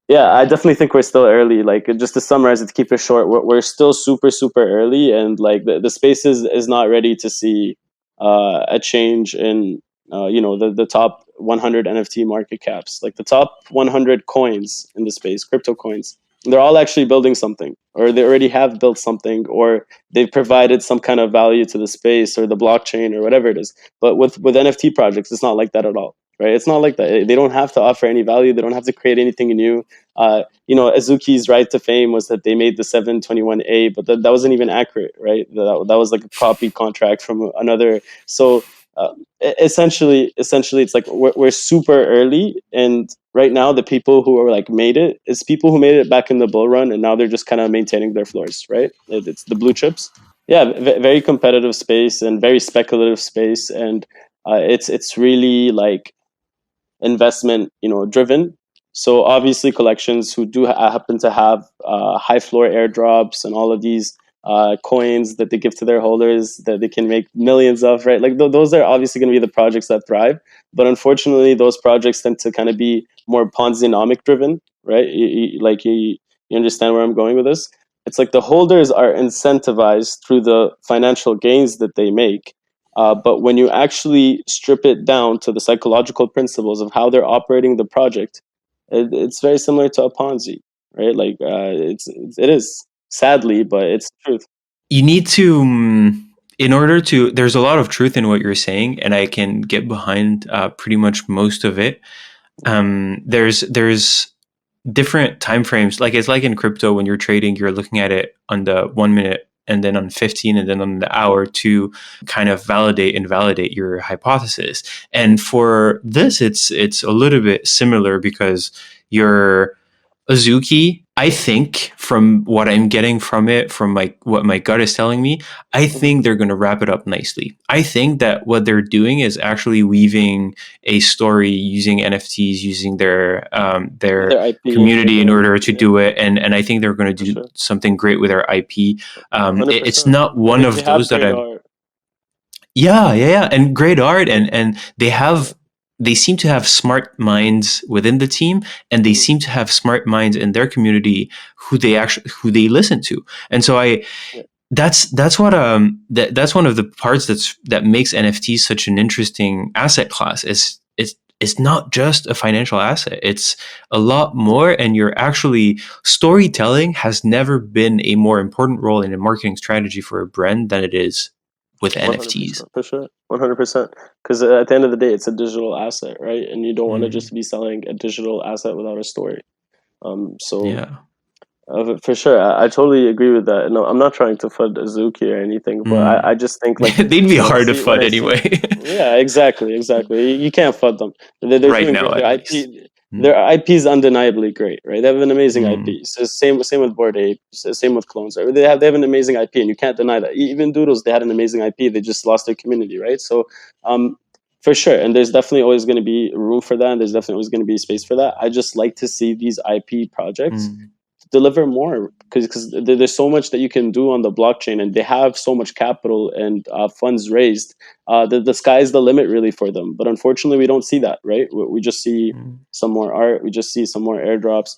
yeah, I definitely think we're still early. Like, just to summarize it, to keep it short, we're still super super early, and like the space is not ready to see a change in the top 100 NFT market caps, like the top 100 coins in the space, crypto coins. They're all actually building something, or they already have built something, or they've provided some kind of value to the space or the blockchain or whatever it is. But with NFT projects, it's not like that at all, right? It's not like that. They don't have to offer any value. They don't have to create anything new. Azuki's right to fame was that they made the 721A, but that wasn't even accurate, right? That was like a copy contract from another. So essentially, it's like we're super early, and right now the people who are like made it is people who made it back in the bull run, and now they're just kind of maintaining their floors, right? It's the blue chips. Yeah, very competitive space and very speculative space, and it's really like investment driven. So obviously collections who do happen to have high floor airdrops and all of these coins that they give to their holders that they can make millions of, right? Like those are obviously going to be the projects that thrive, but unfortunately those projects tend to kind of be more Ponzi-nomic driven, right? You understand where I'm going with this. It's like the holders are incentivized through the financial gains that they make, but when you actually strip it down to the psychological principles of how they're operating the project, it's very similar to a Ponzi, right? Like it is, sadly, but it's the truth. You need to, in order to, there's a lot of truth in what you're saying, and I can get behind pretty much most of it. There's different time frames. Like it's like in crypto when you're trading, you're looking at it on the 1 minute and then on 15 and then on the hour to kind of validate and validate your hypothesis. And for this, it's a little bit similar because you're Azuki, I think from what I'm getting from it, from what my gut is telling me, I Mhm. think they're going to wrap it up nicely. I think that what they're doing is actually weaving a story using NFTs, using their Their IP and community in their order to yeah, do it, and I think they're going for to do sure, something great with their IP. It's 100%. not And one they of have those that great I've art. yeah, and great art, and Yeah. they seem to have smart minds within the team, and they Mhm. seem to have smart minds in their community who they listen to, and so I Yeah. that's what that's one of the parts that makes NFTs such an interesting asset class. It's not just a financial asset; it's a lot more, and you're actually storytelling has never been a more important role in a marketing strategy for a brand than it is with NFTs. 100%, for sure. 100%. Because at the end of the day, it's a digital asset, right? And you don't want to Mm, just be selling a digital asset without a story. So yeah. for sure, I totally agree with that. No, I'm not trying to fud Azuki or anything, but I Mm. just think like They'd be when I hard to see fud anyway. yeah, exactly. You can't fud them. They're Right doing now, great. at least. Mm. Their IP is undeniably great, right? They have an amazing Mm. IP. So same with Bored Ape, same with clones. Right? They have an amazing IP, and you can't deny that. Even Doodles, they had an amazing IP. They just lost their community, right? So um, for sure, and there's definitely always going to be room for that. And there's definitely always going to be space for that. I just like to see these IP projects Mm. deliver more because there's so much that you can do on the blockchain, and they have so much capital and funds raised. The sky's the limit really for them, but unfortunately we don't see that, right? We just see Mm. some more art, we just see some more airdrops,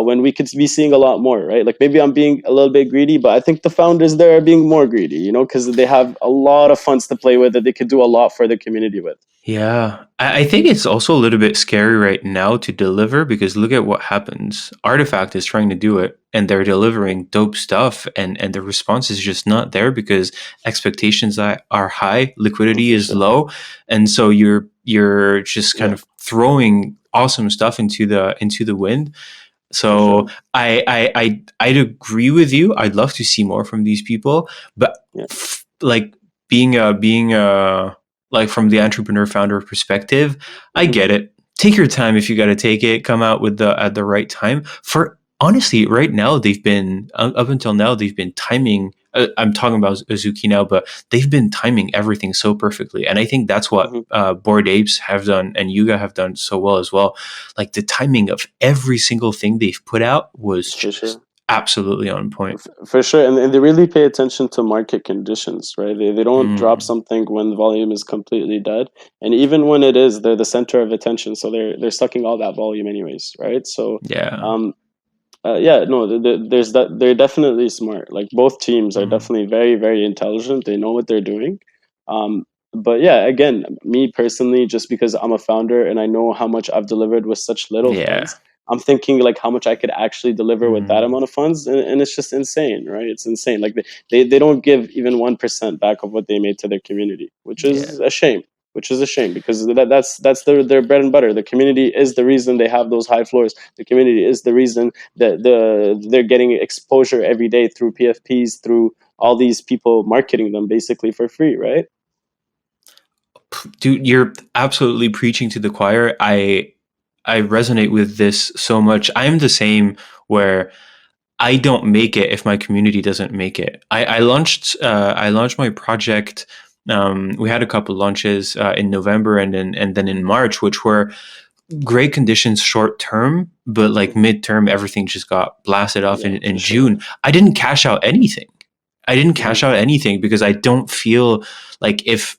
when we could be seeing a lot more, right? Like maybe I'm being a little bit greedy, but I think the founders there are being more greedy, because they have a lot of funds to play with that they could do a lot for the community with. Yeah, I think it's also a little bit scary right now to deliver because look at what happens. Artifact is trying to do it and they're Yeah, delivering dope stuff and the response is just not there because expectations are high, liquidity for is sure. low, and so you're just kind Yeah, of throwing awesome stuff into the wind. for So sure. I'd agree with you. I'd love to see more from these people, but Yeah. like being like from the entrepreneur founder perspective, I Mhm. get it. Take your time if you got to take it. Come out with the at the right time. For honestly, right now they've been up until now they've been timing. I'm talking about Azuki now, but they've been timing everything so perfectly, and I think that's what Mhm. Bored Apes have done and Yuga have done so well as well. Like the timing of every single thing they've put out was For just sure. absolutely on point. For sure, and they really pay attention to market conditions, right? They don't drop Mm, something when the volume is completely dead, and even when it is, they're the center of attention, so they're sucking all that volume anyways, right? So, yeah. um, yeah, no, there's that. They're definitely smart. Like both teams are Mm, definitely very, very intelligent. They know what they're doing. But yeah, again, me personally, just because I'm a founder and I know how much I've delivered with such little yeah. funds, I'm thinking like how much I could actually deliver with that Mm, amount of funds, and it's just insane, right? It's insane. Like they don't give even 1% back of what they made to their community, which yeah. is a shame. Which is a shame because that's their bread and butter. The community is the reason they have those high floors. The community is the reason that they're getting exposure every day through PFPs, through all these people marketing them basically for free, right? Dude, you're absolutely preaching to the choir. I resonate with this so much. I'm the same where I don't make it if my community doesn't make it. I launched my project. We had a couple launches in November and then in March, which were great conditions short term, but like Mhm. midterm, everything just got blasted off Yeah, for in sure. June. I didn't cash out anything. I didn't Hmm. cash out anything because I don't feel like if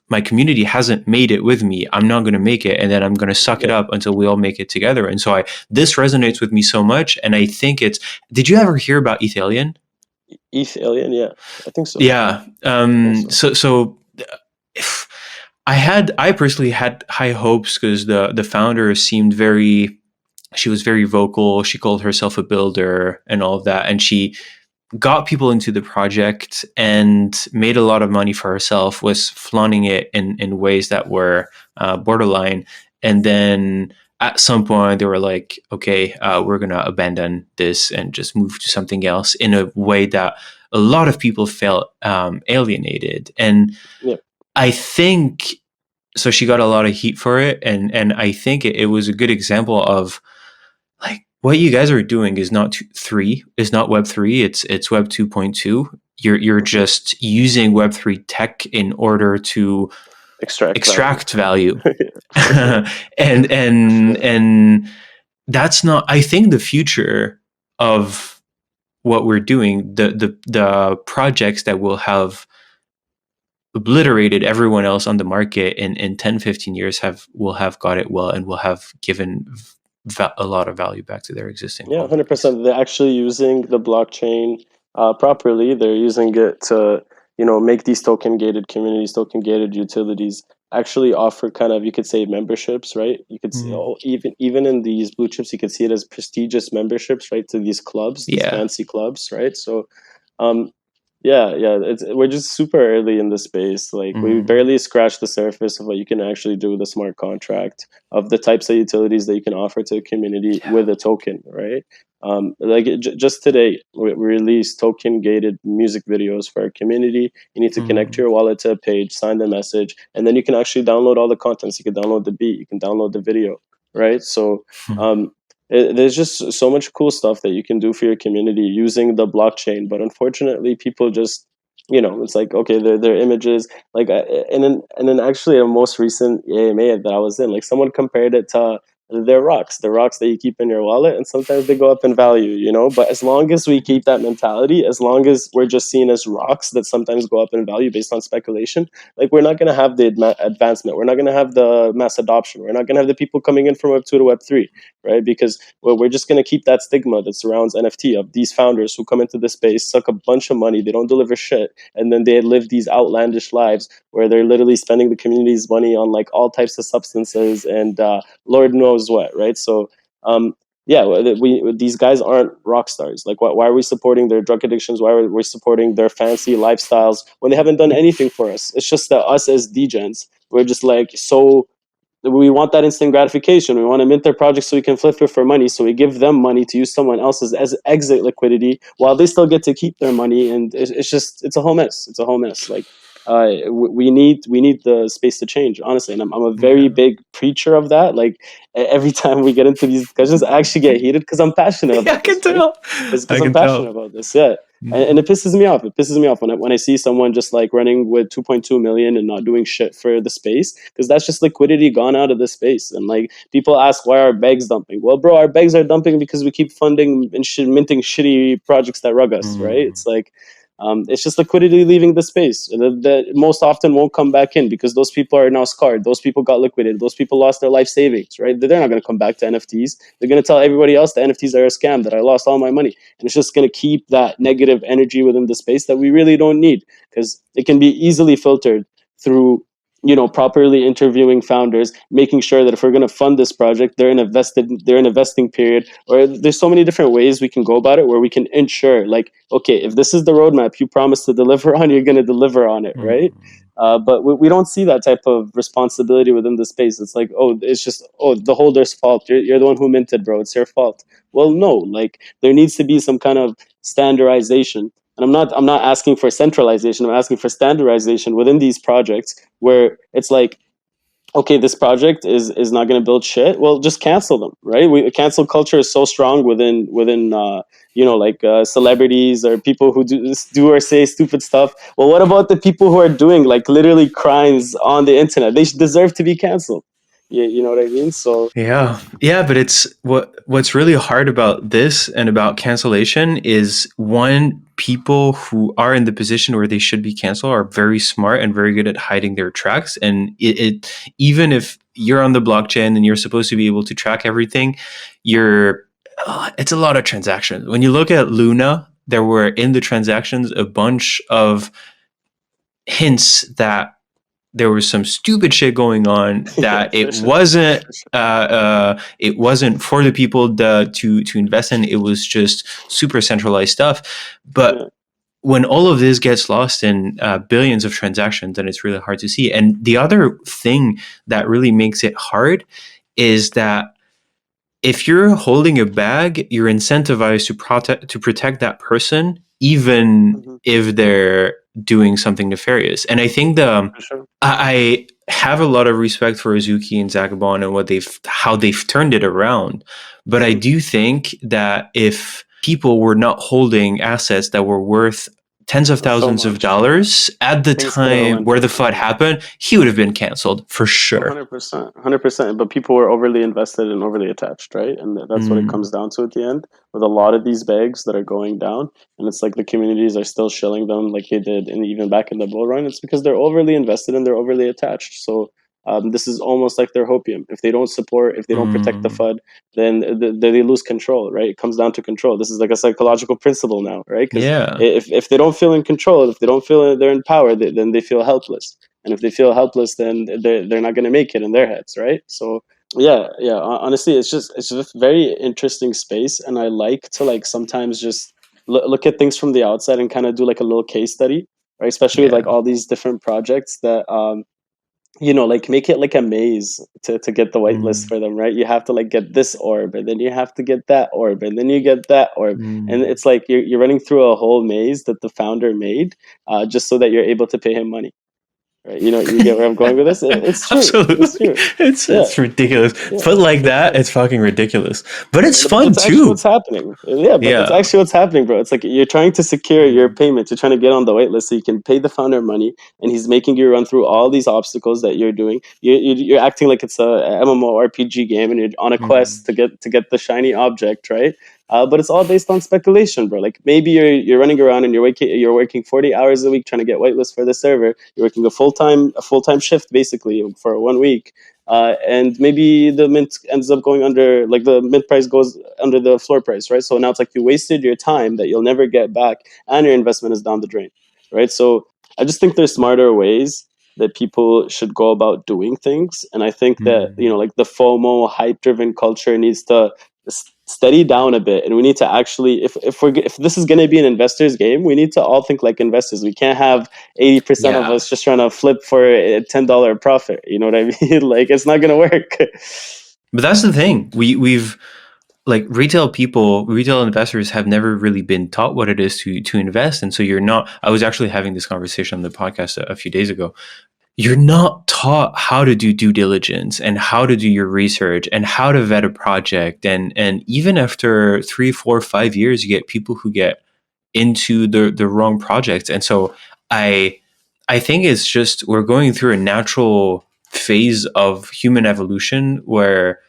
my community hasn't made it with me, I'm not going to make it, and then I'm going to suck it Yeah, up until we all make it together. And so I this resonates with me so much, and I think it's. Did you ever hear about Ethalion? ETH Alien. Yeah, I think so. Yeah. I think so. I personally had high hopes because the founder seemed very she was very vocal. She called herself a builder and all of that, and she got people into the project and made a lot of money for herself, was flaunting it in ways that were borderline. And then at some point, they were like, okay, we're going to abandon this and just move to something else, in a way that a lot of people felt alienated. And Yeah. I think so. She got a lot of heat for it. And I think it was a good example of, like, what you guys are doing is not Web3. It's Web 2.2. You're just using Web3 tech in order to extract value. And that's not, I think, the future of what we're doing. The projects that will have obliterated everyone else on the market in 10-15 years will have got it well, and will have given a lot of value back to their existing Yeah, holders. 100%. They're actually using the blockchain properly. They're using it to, make these token gated communities, token gated utilities actually offer kind of, you could say, memberships, right? You could see, even in these blue chips, you could see it as prestigious memberships, right? To these clubs, these fancy clubs, right? So, um, yeah, we're just super early in the space. Like, we barely scratched the surface of what you can actually do with a smart contract, of the types of utilities that you can offer to a community with a token, right? Just today, we released token gated music videos for our community. You need to connect your wallet to a page, sign the message, and then you can actually download all the contents. You can download the beat, you can download the video, right? So, there's just so much cool stuff that you can do for your community using the blockchain. But unfortunately, people just, it's like, okay, their images, like, and then actually, a most recent AMA that I was in, like, someone compared it to their rocks, the rocks that you keep in your wallet, and sometimes they go up in value. But as long as we keep that mentality, as long as we're just seen as rocks that sometimes go up in value based on speculation, like, we're not going to have the advancement. We're not going to have the mass adoption. We're not going to have the people coming in from Web 2 to Web 3, right? Because we're just going to keep that stigma that surrounds NFT, of these founders who come into the space, suck a bunch of money, they don't deliver shit, and then they live these outlandish lives where they're literally spending the community's money on, like, all types of substances and Lord knows what, right? So, yeah, these guys aren't rock stars. Like, why are we supporting their drug addictions? Why are we supporting their fancy lifestyles when they haven't done anything for us? It's just that us as degens, we're just like, so we want that instant gratification. We want to mint their project so we can flip it for money. So we give them money to use someone else's as exit liquidity while they still get to keep their money. And it's a whole mess. It's a whole mess. Like, we need the space to change, honestly. And I'm a very big preacher of that. Like, every time we get into these discussions, I actually get heated because I'm passionate about I can this, right? tell. Because I'm passionate about this. Yeah. And it pisses me off. It pisses me off when I see someone just, like, running with 2.2 million and not doing shit for the space, because that's just liquidity gone out of the space. And, like, people ask, why are bags dumping? Well, bro, our bags are dumping because we keep funding and minting shitty projects that rug us, right? It's like, it's just liquidity leaving the space that most often won't come back in, because those people are now scarred. Those people got liquidated. Those people lost their life savings, right? They're not going to come back to NFTs. They're going to tell everybody else that NFTs are a scam, that I lost all my money. And it's just going to keep that negative energy within the space that we really don't need, because it can be easily filtered through, properly interviewing founders, making sure that if we're going to fund this project, they're in a vesting period, or there's so many different ways we can go about it, where we can ensure, like, okay, if this is the roadmap you promised to deliver on, you're going to deliver on it, right? But we don't see that type of responsibility within the space. It's like, oh, it's just, oh, the holder's fault. You're the one who minted, bro. It's your fault. Well, no, like, there needs to be some kind of standardization. And I'm not asking for centralization. I'm asking for standardization within these projects, where it's like, okay, this project is not going to build shit. Well, just cancel them, right? Cancel culture is so strong within celebrities or people who do or say stupid stuff. Well, what about the people who are doing, like, literally crimes on the internet? They deserve to be canceled. You know what I mean? So Yeah, but it's what's really hard about this and about cancellation is, one, people who are in the position where they should be canceled are very smart and very good at hiding their tracks. And it even if you're on the blockchain and you're supposed to be able to track everything, it's a lot of transactions. When you look at Luna, there were in the transactions a bunch of hints that there was some stupid shit going on, Yeah, that for sure. For sure. it wasn't for the people to invest in. It was just super centralized stuff. But Yeah. when all of this gets lost in billions of transactions, then it's really hard to see. And the other thing that really makes it hard is that if you're holding a bag, you're incentivized to protect that person, even Hmm. if they're doing something nefarious. And I think For sure. I have a lot of respect for Azuki and Zagabon and how they've turned it around. But I Hmm. do think that if people were not holding assets that were worth tens of So thousands of much. Yeah. dollars at the Things could have time went where the flood differently. happened, he would have been canceled for sure. 100%, 100%. But people were overly invested and overly attached, right? And that's what it Mm, comes down to at the end with a lot of these bags that are going down. And it's like the communities are still shilling them like they did, and even back in the bull run. It's because they're overly invested and they're overly attached. So this is almost like their hopium. If they don't support, if they don't protect the mm, FUD, then they lose control, right? It comes down to control. This is like a psychological principle now, right? Because yeah. if they don't feel in control, if they don't feel they're in power, then they feel helpless, and if they feel helpless, then they're not going to make it in their heads, right? So yeah, yeah, honestly, it's just a very interesting space, and I like to like sometimes just look at things from the outside and kind of do like a little case study, right? Especially with like Yeah. all these different projects that like make it like a maze to get the whitelist Mm, for them, right? You have to like get this orb, and then you have to get that orb, and then you get that orb, and mm. it's like you're running through a whole maze that the founder made, just so that you're able to pay him money, right? You get where I'm going with this. It's true. It's Absolutely. true. Yeah, It's ridiculous. yeah, Put like for that, sure. it's fucking ridiculous. But it's But fun it's actually too. what's happening. Yeah, but it's Yeah. actually what's happening, bro. It's like you're trying to secure your Mm, payment. You're trying to get on the wait list so you can pay the founder money, and he's making you run through all these obstacles that you're doing. You're acting like it's a MMORPG game, and you're on a mm, quest to get the shiny object, right? But it's all based on speculation, bro. Like maybe you're running around and you're working 40 hours a week trying to get whitelist for the server. You're working a full time shift basically for 1 week, and maybe the mint ends up going under, like the mint price goes under the floor price, right? So now it's like you wasted your time that you'll never get back, and your investment is down the drain, right? So I just think there's smarter ways that people should go about doing things, and I think that mm. like the FOMO hype driven culture needs to steady down a bit, and we need to actually, if this is going to be an investor's game, we need to all think like investors. We can't have 80% of Yeah. us just trying to flip for a $10 profit. You know what I mean? Like it's not gonna work. But that's the thing. We've like retail investors have never really been taught what it is to invest. And so you're not I was actually having this conversation on the podcast a few days ago. You're not taught how to do due diligence and how to do your research and how to vet a project. And even after 3, 4, 5 years, you get people who get into the wrong projects. And so I I think it's just we're going through a natural phase of human evolution where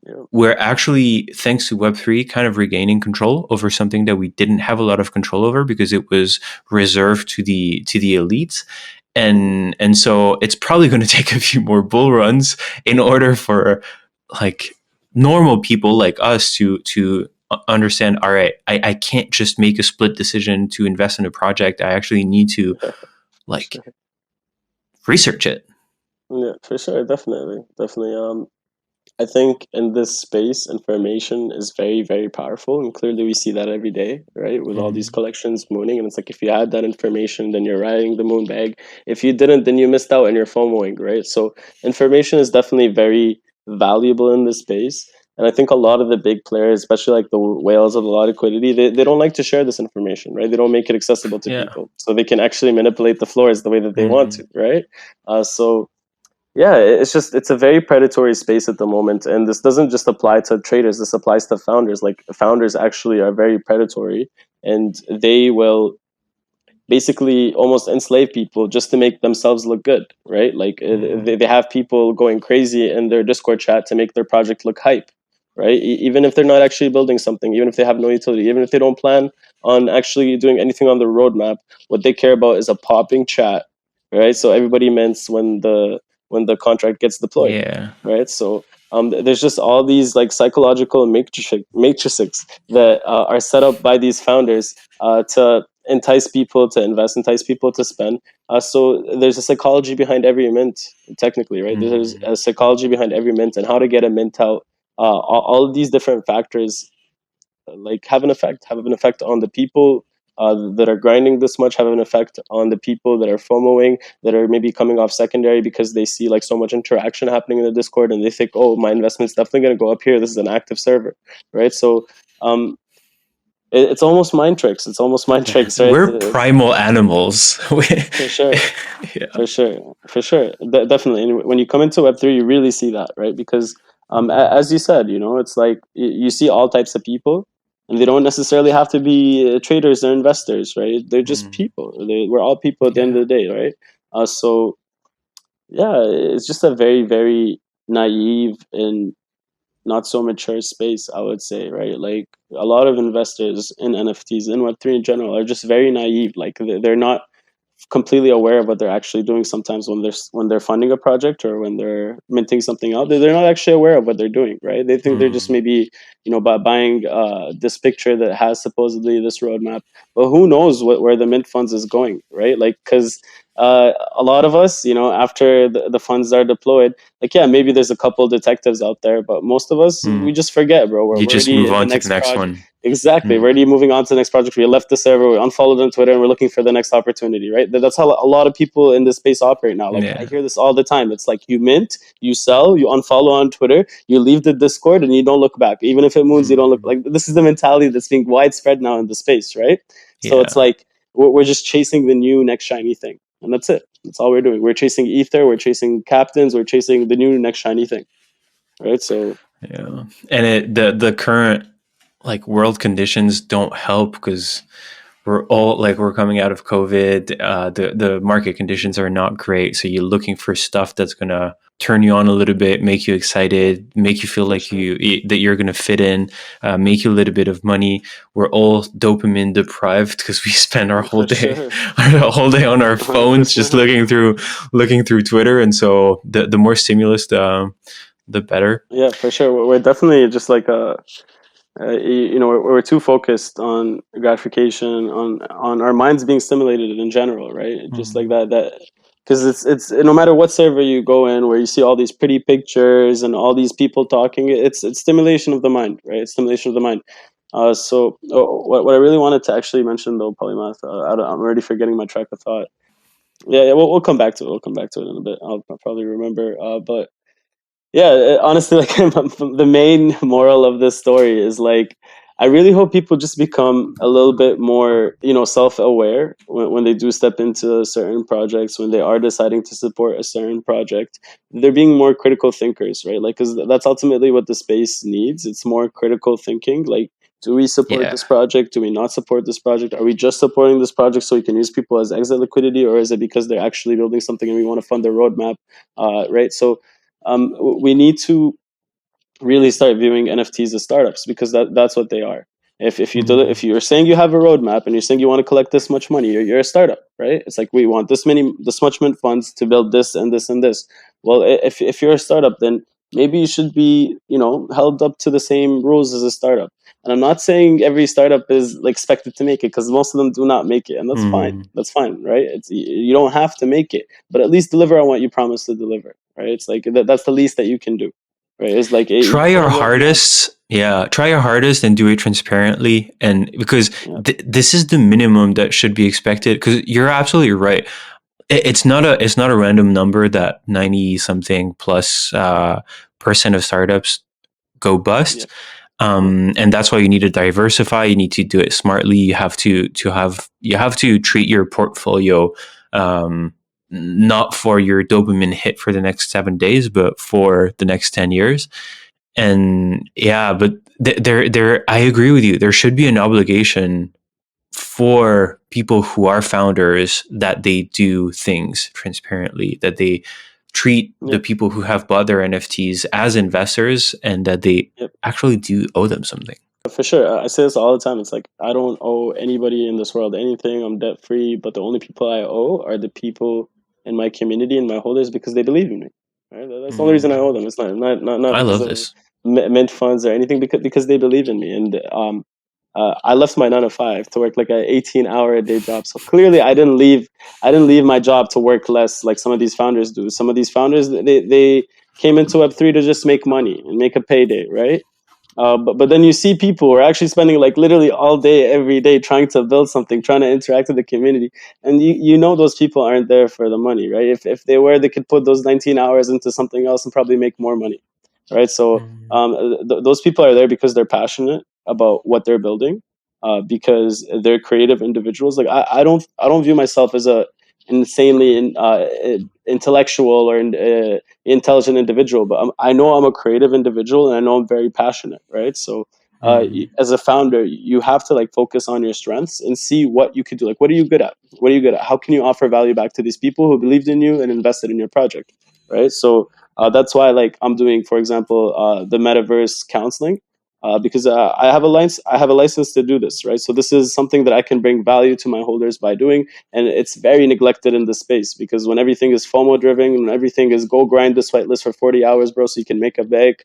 Yeah. we're actually, thanks to Web3, kind of regaining control over something that we didn't have a lot of control over because it was reserved to the elites. Mhm. And so it's probably going to take a few more bull runs in order for like normal people like us to understand, all right, I can't just make a split decision to invest in a project. I actually need to For like sure. research it. Yeah, for sure. Definitely, definitely. I think in this space, information is very, very powerful, and clearly we see that every day, right? With all these Mm, collections mooning, and it's like if you had that information, then you're riding the moon bag. If you didn't, then you missed out and you're FOMOing, right? So information is definitely very valuable in this space. And I think a lot of the big players, especially like the whales of a lot of liquidity, they don't like to share this information, right? They don't make it accessible to yeah. people. So they can actually manipulate the floors the way that they want Mm, to, right? So yeah, it's a very predatory space at the moment, and this doesn't just apply to traders. This applies to founders. Like founders actually are very predatory, and they will basically almost enslave people just to make themselves look good, right? Like mm, they have people going crazy in their Discord chat to make their project look hype, right? Even if they're not actually building something, even if they have no utility, even if they don't plan on actually doing anything on the roadmap, what they care about is a popping chat, right? So everybody mints when the contract gets deployed, yeah. right? So there's just all these like psychological matrices that are set up by these founders to entice people to invest, entice people to spend. So there's a psychology behind every mint, technically, right? There's Mm. a psychology behind every mint and how to get a mint out. All of these different factors like have an effect on the people that are grinding this much, have an effect on the people that are FOMOing, that are maybe coming off secondary because they see like so much interaction happening in the Discord and they think, oh, my investment's definitely going to go up here. This is an active server, right? So um, it's almost mind tricks. It's almost mind tricks, right? We're primal animals. For sure. Yeah. For sure, for sure, definitely. And when you come into Web3, you really see that, right? Because, as you said, it's like you see all types of people, and they don't necessarily have to be traders or investors, right? They're just Mm. people. We're all people at the end Yeah. of the day, right? So yeah, it's just a very, very naive and not so mature space, I would say, right? Like a lot of investors in NFTs in Web3 in general are just very naive. Like they're not completely aware of what they're actually doing sometimes when they're funding a project or when they're minting something out. They're not actually aware of what they're doing, right? They think they're just Mm. maybe by buying this picture that has supposedly this roadmap, but who knows where the mint funds is going, right? Like because a lot of us, after the funds are deployed, like yeah, maybe there's a couple detectives out there, but most of us we Mm. just forget, bro. We're You just already move at the on to the next next project. one. Exactly. We're Mm. already moving on to the next project. We left the server, we unfollowed on Twitter, and we're looking for the next opportunity, right? That's how a lot of people in this space operate now. Like I Yeah. hear this all the time. It's like you mint, you sell, you unfollow on Twitter, you leave the Discord, and you don't look back. Even if it moves, you don't look. Mm. Like this is the mentality that's being widespread now in the space, right? So it's Yeah. like we're just chasing the new next shiny thing, and that's it. That's all we're doing. We're chasing ether, we're chasing captains, we're chasing the new next shiny thing, right? So Yeah. And the current like world conditions don't help because we're coming out of COVID. The market conditions are not great, so you're looking for stuff that's gonna turn you on a little bit, make you yeah, excited, make you feel for like sure, that you're gonna fit in, make you a little bit of money. We're all dopamine deprived because we spend our whole for day sure, our whole day on our 100%. phones just looking through Twitter, and so the more stimulus, the better. Yeah, for sure. We're definitely just like we're too focused on gratification, on our minds being stimulated in general, right? Just like Mm. that because it's no matter what server you go in where you see all these pretty pictures and all these people talking, it's stimulation of the mind, right? It's stimulation of the mind. What I really wanted to actually mention though, Polymath, I'm already forgetting my track of thought. Yeah, we'll come back to it. We'll come back to it in a bit. I'll probably remember. But yeah, honestly, like the main moral of this story is like I really hope people just become a little bit more self-aware when they do step into certain projects, when they are deciding to support a certain project. They're being more critical thinkers, right? Like because that's ultimately what the space needs. It's more critical thinking. Like, do we support Yeah. this project? Do we not support this project? Are we just supporting this project so we can use people as exit liquidity, or is it because they're actually building something and we want to fund their roadmap, right? So we need to really start viewing NFTs as startups because that's what they are. If Mm. you're saying you have a roadmap and you're saying you want to collect this much money, you're a startup, right? It's like we want this much mint funds to build this and this and this. Well, if you're a startup, then maybe you should be held up to the same rules as a startup. And I'm not saying every startup is like expected to make it because most of them do not make it, and that's fine. Mm. That's fine, right? You don't have to make it, but at least deliver on what you promised to deliver, right? It's like that's the least that you can do, right? It's like Try put a your roadmap. hardest. Yeah, try your hardest and do it transparently. And because Yeah, this is the minimum that should be expected. Because you're absolutely right. It's not a random number that 90 something plus percent of startups go yeah, bust. And that's why you need to diversify. You need to do it smartly. You have to treat your portfolio not for your dopamine hit for the next 7 days, but for the next 10 years. And yeah, but there I agree with you. There should be an obligation for people who are founders that they do things transparently, that they treat yeah, the people who have bought their NFTs as investors, and that they yeah. actually do owe them something. For sure. I say this all the time. It's like I don't owe anybody in this world anything. I'm debt free, but the only people I owe are the people in my community and my holders because they believe in me. Right? That's the only reason I owe them. It's not I because love of this. mint funds or anything because they believe in me. And I left my 9 to 5 to work like an 18-hour a day job. So clearly, I didn't leave my job to work less like some of these founders do. Some of these founders, they came into Web3 to just make money and make a payday, right? But then you see people who are actually spending like literally all day, every day, trying to build something, trying to interact with the community, and you know those people aren't there for the money, right? If they were, they could put those 19 hours into something else and probably make more money, right? So Mm. those people are there because they're passionate about what they're building, because they're creative individuals. Like I don't view myself as a insanely intellectual or intelligent individual, but I know I'm a creative individual, and I know I'm very passionate, right? So Mm. as a founder, you have to like focus on your strengths and see what you could do. Like, what are you good at? What are you good at? How can you offer value back to these people who believed in you and invested in your project, right? So that's why like I'm doing, for example, the metaverse counseling. Because I have a license to do this, right? So this is something that I can bring value to my holders by doing, and it's very neglected in the space, because when everything is FOMO driven, when everything is go grind this whitelist for 40 hours, bro, so you can make a bag,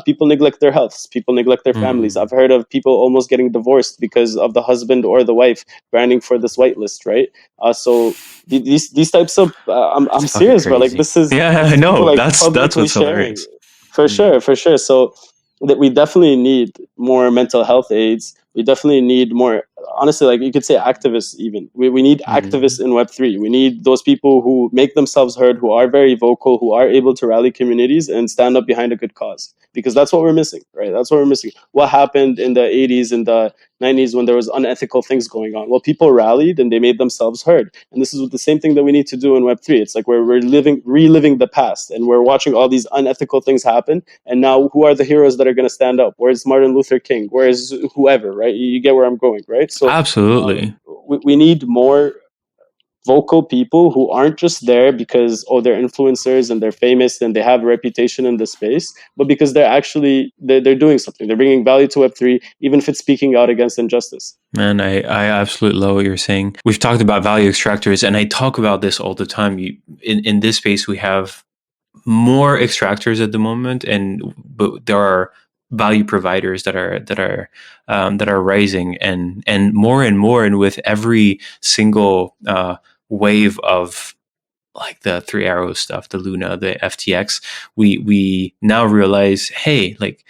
people neglect their healths, people neglect their families. Mm. I've heard of people almost getting divorced because of the husband or the wife grinding for this whitelist, right? So these types of It's I'm fucking serious, bro. Like crazy. this Yeah, I is people know. like That's publicly what's sharing, hilarious. for Mm. sure, for sure. So that we definitely need more mental health aids. We definitely need more, honestly, like you could say activists even. We need activists Mm. in Web3. We need those people who make themselves heard, who are very vocal, who are able to rally communities and stand up behind a good cause. Because that's what we're missing, right? That's what we're missing. What happened in the 80s and the 90s when there was unethical things going on? Well, people rallied and they made themselves heard. And this is the same thing that we need to do in Web3. It's like we're reliving the past, and we're watching all these unethical things happen, and now who are the heroes that are going to stand up? Where's Martin Luther King? Where's whoever, right? You get where I'm going, right? So Absolutely. we need more vocal people who aren't just there because, oh, they're influencers and they're famous and they have a reputation in the space, but because they're doing something. They're bringing value to Web3, even if it's speaking out against injustice. Man, I absolutely love what you're saying. We've talked about value extractors, and I talk about this all the time. In this space, we have more extractors at the moment, but there are value providers that are rising, and more and more, and with every single wave of like the Three Arrows stuff, the Luna, the FTX, we now realize, hey, like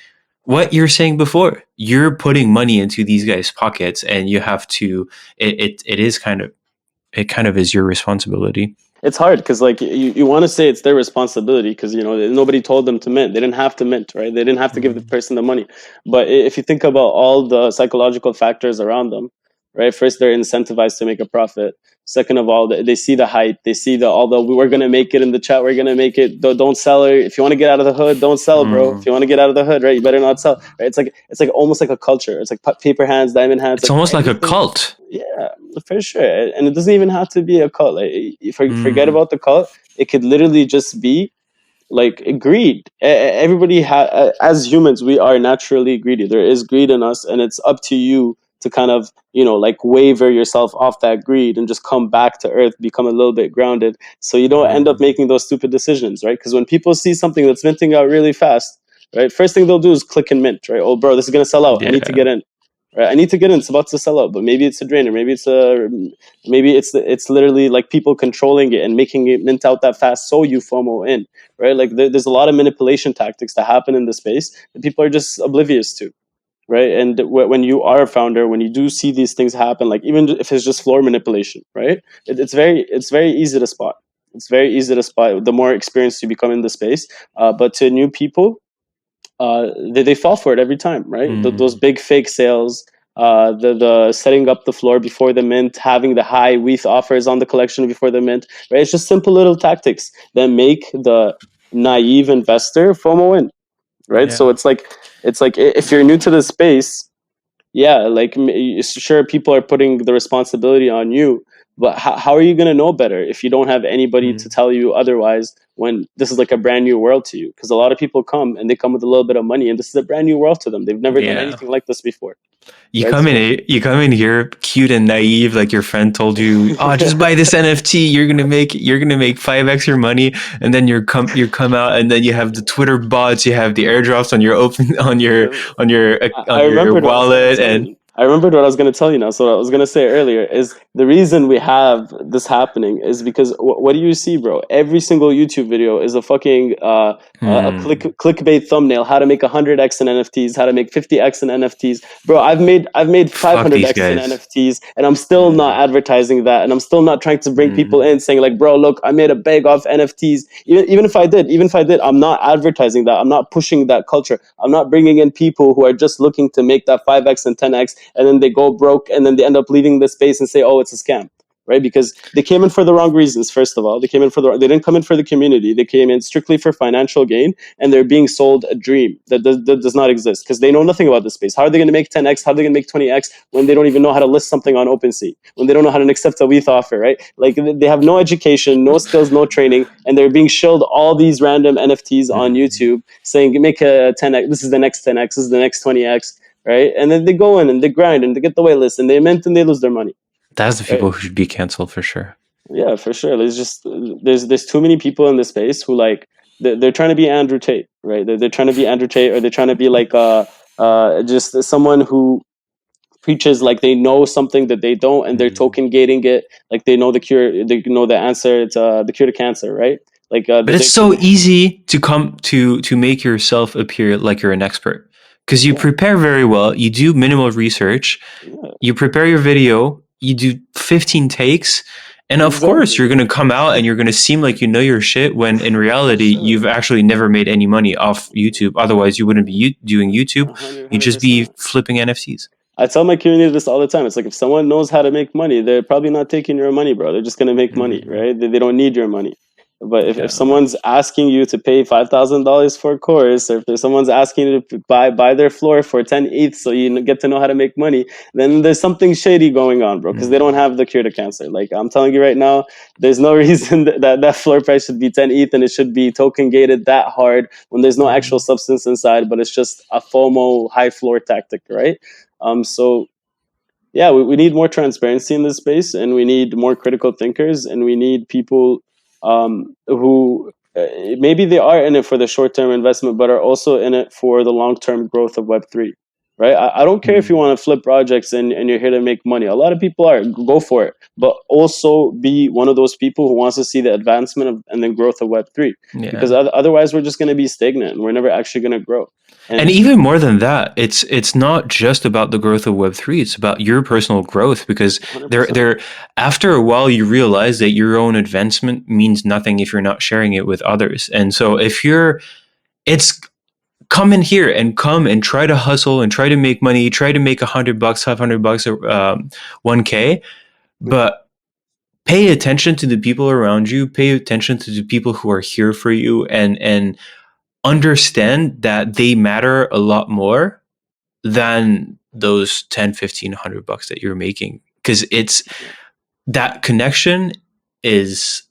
what you're saying before, you're putting money into these guys' pockets, and you have to. It is kind of is your responsibility. It's hard because like you want to say it's their responsibility because nobody told them to mint. They didn't have to mint, right? They didn't have to give the Mm. person the money. But if you think about all the psychological factors around them, right? First, they're incentivized to make a profit. Second of all, they see the hype. They see the although we were gonna make it in the chat, we're gonna make it. Don't sell it. If you want to get out of the hood, don't sell, bro. If Mm. you want to get out of the hood, right, you better not sell. Right? It's like almost like a culture. It's like paper hands, diamond hands, It's like almost like a everything. cult. Yeah, for sure. And it doesn't even have to be a cult. Like, forget Mm. about the cult. It could literally just be like greed. Everybody as humans, we are naturally greedy. There is greed in us, and it's up to you to kind of like waver yourself off that greed and just come back to earth, become a little bit grounded, so you don't end up Mm. making those stupid decisions, right? Because when people see something that's minting out really fast, right, first thing they'll do is click and mint, right? Oh, bro, this is gonna sell out. I need to Yeah. get in. Right, I need to get in. It's about to sell out, but maybe it's a drainer. Maybe it's literally like people controlling it and making it mint out that fast, so you FOMO in, right? Like there's a lot of manipulation tactics that happen in the space that people are just oblivious to, right? And when you are a founder, when you do see these things happen, like even if it's just floor manipulation, right? It's very easy to spot. It's very easy to spot the more experienced you become in the space. But to new people, they fall for it every time, right? Those Mm. big fake sales, the setting up the floor before the mint, having the high WETH offers on the collection before the mint, right? It's just simple little tactics that make the naive investor FOMO in, right? So Yeah. it's like if you're new to the space, yeah, like sure, people are putting the responsibility on you, but how are you going to know better if you don't have anybody to Mm. tell you otherwise, when this is like a brand new world to you? Because a lot of people come and they come with a little bit of money, and this is a brand new world to them. They've never done Yeah. anything like this before, You right? come So in, you come in here cute and naive, like your friend told you, oh, just buy this NFT, you're gonna make 5x your money, and then you come out, and then you have the Twitter bots, you have the airdrops on your open on your I on your remember those wallet, days, and man. I remembered what I was going to tell you now. So what I was going to say earlier is the reason we have this happening is because what do you see, bro? Every single YouTube video is a fucking a clickbait thumbnail. How to make 100x in NFTs? How to make 50x in NFTs? Bro, I've made Fuck these 500x in guys. NFTs, and I'm still not advertising that, and I'm still not trying to bring people in saying like, bro, look, I made a bag off NFTs. Even if I did, I'm not advertising that. I'm not pushing that culture. I'm not bringing in people who are just looking to make that 5x and 10x, and then they go broke, and then they end up leaving the space and say, oh, it's a scam. Right, because they came in for the wrong reasons. First of all, they they didn't come in for the community. They came in strictly for financial gain, and they're being sold a dream that does not exist because they know nothing about the space. How are they going to make 10x? How are they going to make 20x when they don't even know how to list something on OpenSea? When they don't know how to accept a WETH offer, right? Like they have no education, no skills, no training, and they're being shilled all these random NFTs on YouTube saying make a 10x. This is the next 10x. This is the next 20x. Right, and then they go in and they grind and they get the wait list and they mint and they lose their money. That's the Right? people who should be canceled for sure. Yeah, for sure. There's too many people in the space who like they're trying to be Andrew Tate, right? They're trying to be Andrew Tate, or they're trying to be like just someone who preaches like they know something that they don't, and they're token gating it like they know the cure, they know the answer. It's the cure to cancer, right? Like But it's so easy to come to make yourself appear like you're an expert because you prepare very well. You do minimal research. yeah, You prepare your video. You do 15 takes. And of course, exactly. you're going to come out and you're going to seem like you know your shit when in reality, Sure. you've actually never made any money off YouTube. Otherwise, you wouldn't be doing YouTube. You'd just be 100%. flipping NFTs. I tell my community this all the time. It's like if someone knows how to make money, they're probably not taking your money, bro. They're just gonna make money, right? They don't need your money. But if Yeah. someone's asking you to pay $5,000 for a course, or if someone's asking you to buy their floor for 10 ETH so you get to know how to make money, then there's something shady going on, bro, because they don't have the cure to cancer. Like I'm telling you right now, there's no reason that floor price should be 10 ETH and it should be token gated that hard when there's no actual substance inside, but it's just a FOMO high floor tactic, right? So yeah, we need more transparency in this space, and we need more critical thinkers, and we need people who maybe they are in it for the short-term investment, but are also in it for the long-term growth of Web3. Right? I don't care if you want to flip projects and you're here to make money. A lot of people are, go for it, but also be one of those people who wants to see the advancement of and the growth of Web3. Because Yeah. otherwise, we're just going to be stagnant, and we're never actually going to grow. And even more than that, it's not just about the growth of Web3. It's about your personal growth because 100%. there after a while you realize that your own advancement means nothing if you're not sharing it with others. And so if you're it's come in here and come and try to hustle and try to make money, try to make $100, $500, or 1K, but pay attention to the people around you, pay attention to the people who are here for you, and understand that they matter a lot more than those 10, 15, $100 that you're making. Because it's that connection is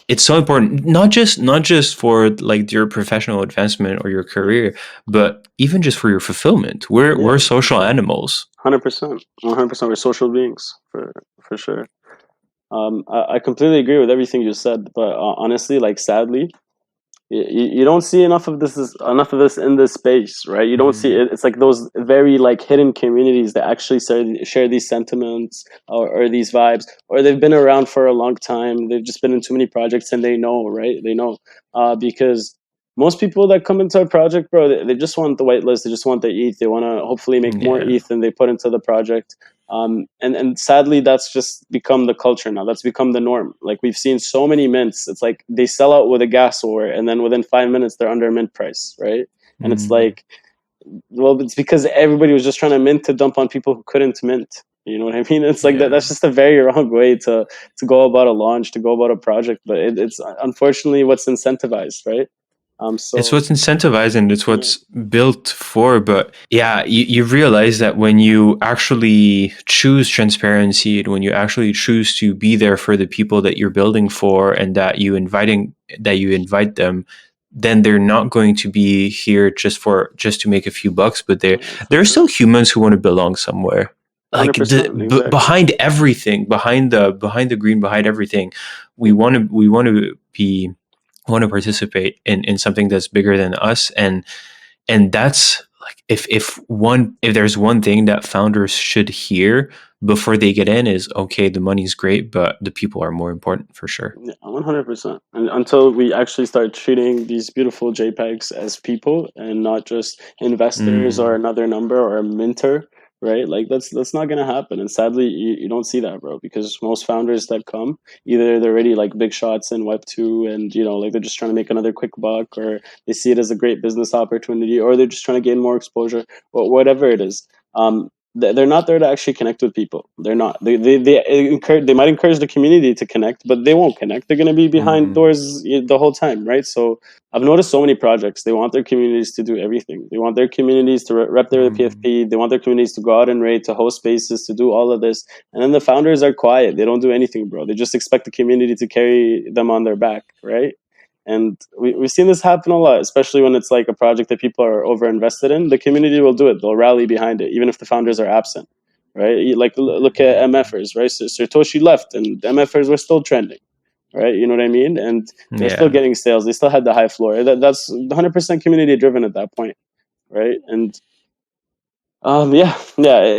it's so important, not just for like your professional advancement or your career, but even just for your fulfillment. We're social animals. 100%, 100%. We're social beings for sure. I completely agree with everything you said, but honestly, like sadly, you don't see enough of this in this space, right? You don't see it. It's like those very like hidden communities that actually share these sentiments or these vibes, or they've been around for a long time. They've just been in too many projects and they know, right? They know because most people that come into a project, bro, they just want the whitelist. They just want the ETH. They want to hopefully make more Yeah. ETH than they put into the project. And sadly, that's just become the culture now. That's become the norm. Like we've seen so many mints. It's like they sell out with a gas war, and then within 5 minutes they're under mint price, right? And it's like, well, it's because everybody was just trying to mint to dump on people who couldn't mint. You know what I mean? It's like that's just a very wrong way to go about a launch, to go about a project. But it's unfortunately what's incentivized, right? So It's what's incentivized and it's what's built for. But yeah, you realize that when you actually choose transparency and when you actually choose to be there for the people that you're building for and that you invite them, then they're not going to be here just to make a few bucks, but they're still humans who want to belong somewhere. Like 100%, exactly. behind everything, behind the green, behind everything, we want to participate in something that's bigger than us, and that's like if there's one thing that founders should hear before they get in is, okay, the money's great, but the people are more important for sure. Yeah, 100%. And until we actually start treating these beautiful JPEGs as people and not just investors or Mm, another number or a minter, right? Like that's not gonna happen. And sadly, you don't see that, bro, because most founders that come, either they're already like big shots in Web2 and like they're just trying to make another quick buck, or they see it as a great business opportunity, or they're just trying to gain more exposure, or whatever it is. They're not there to actually connect with people. They're not. They might encourage the community to connect, but they won't connect. They're going to be behind mm, doors the whole time, right? So I've noticed so many projects. They want their communities to do everything. They want their communities to rep their mm, PFP. They want their communities to go out and raid, to host spaces, to do all of this. And then the founders are quiet. They don't do anything, bro. They just expect the community to carry them on their back, right? And we've seen this happen a lot, especially when it's like a project that people are over invested in. The community will do it. They'll rally behind it, even if the founders are absent, right? Like, look at MFers, right? So Satoshi left and MFers were still trending, right? You know what I mean? And they're still yeah, getting sales. They still had the high floor. That's 100% community driven at that point, right? And yeah,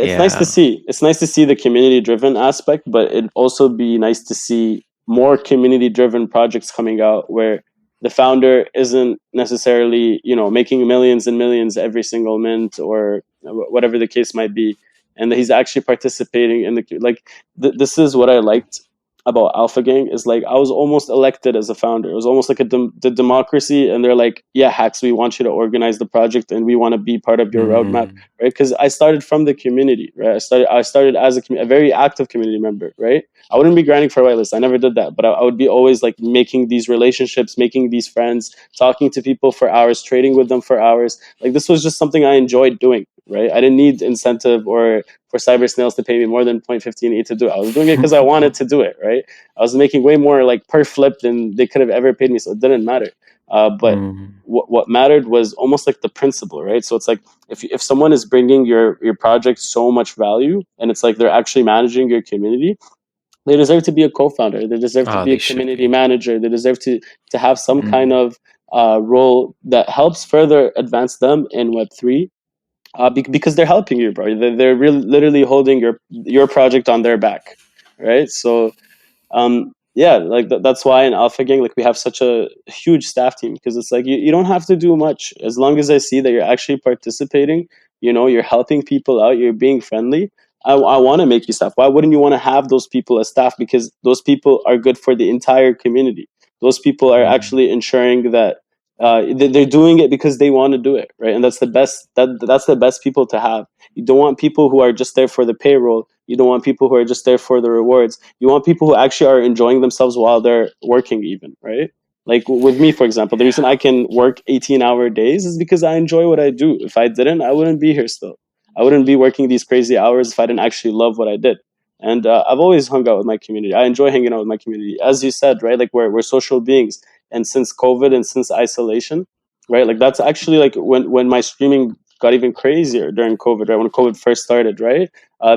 it's nice to yeah. see. It's nice to see the community driven aspect, but it'd also be nice to see more community driven projects coming out where the founder isn't necessarily, making millions and millions every single mint or whatever the case might be, and that he's actually participating in the like. This is what I liked about Alpha Gang is like I was almost elected as a founder. It was almost like the democracy, and they're like, yeah, Hacks, we want you to organize the project, and we want to be part of your roadmap, Mm, right? Because I started from the community, right? I started as a very active community member, right? I wouldn't be grinding for a whitelist. I never did that, but I would be always like making these relationships, making these friends, talking to people for hours, trading with them for hours. Like this was just something I enjoyed doing, right? I didn't need incentive or for cyber snails to pay me more than 0.15 ETH to do it. I was doing it because I wanted to do it, right? I was making way more like per flip than they could have ever paid me, so it didn't matter. But mm, what mattered was almost like the principle, right? So it's like if someone is bringing your project so much value, and it's like they're actually managing your community, they deserve to be a co-founder. They deserve to oh, be a they should community be. manager. They deserve to have some kind Mm, of role that helps further advance them in Web3, because they're helping you, bro. They're really literally holding your project on their back, right? So yeah, like that's why in Alpha Gang, like we have such a huge staff team, because it's like you don't have to do much as long as I see that you're actually participating. You're helping people out, you're being friendly. I want to make you staff. Why wouldn't you want to have those people as staff? Because those people are good for the entire community. Those people are mm. actually ensuring that they're doing it because they want to do it, right? And that's the best. That's the best people to have. You don't want people who are just there for the payroll. You don't want people who are just there for the rewards. You want people who actually are enjoying themselves while they're working, even, right? Like with me, for example, the reason I can work 18-hour days is because I enjoy what I do. If I didn't, I wouldn't be here still. I wouldn't be working these crazy hours if I didn't actually love what I did. And I've always hung out with my community. I enjoy hanging out with my community. As you said, right? Like we're social beings. And since COVID and since isolation, right? Like that's actually like when my streaming got even crazier during COVID, right? When COVID first started, right?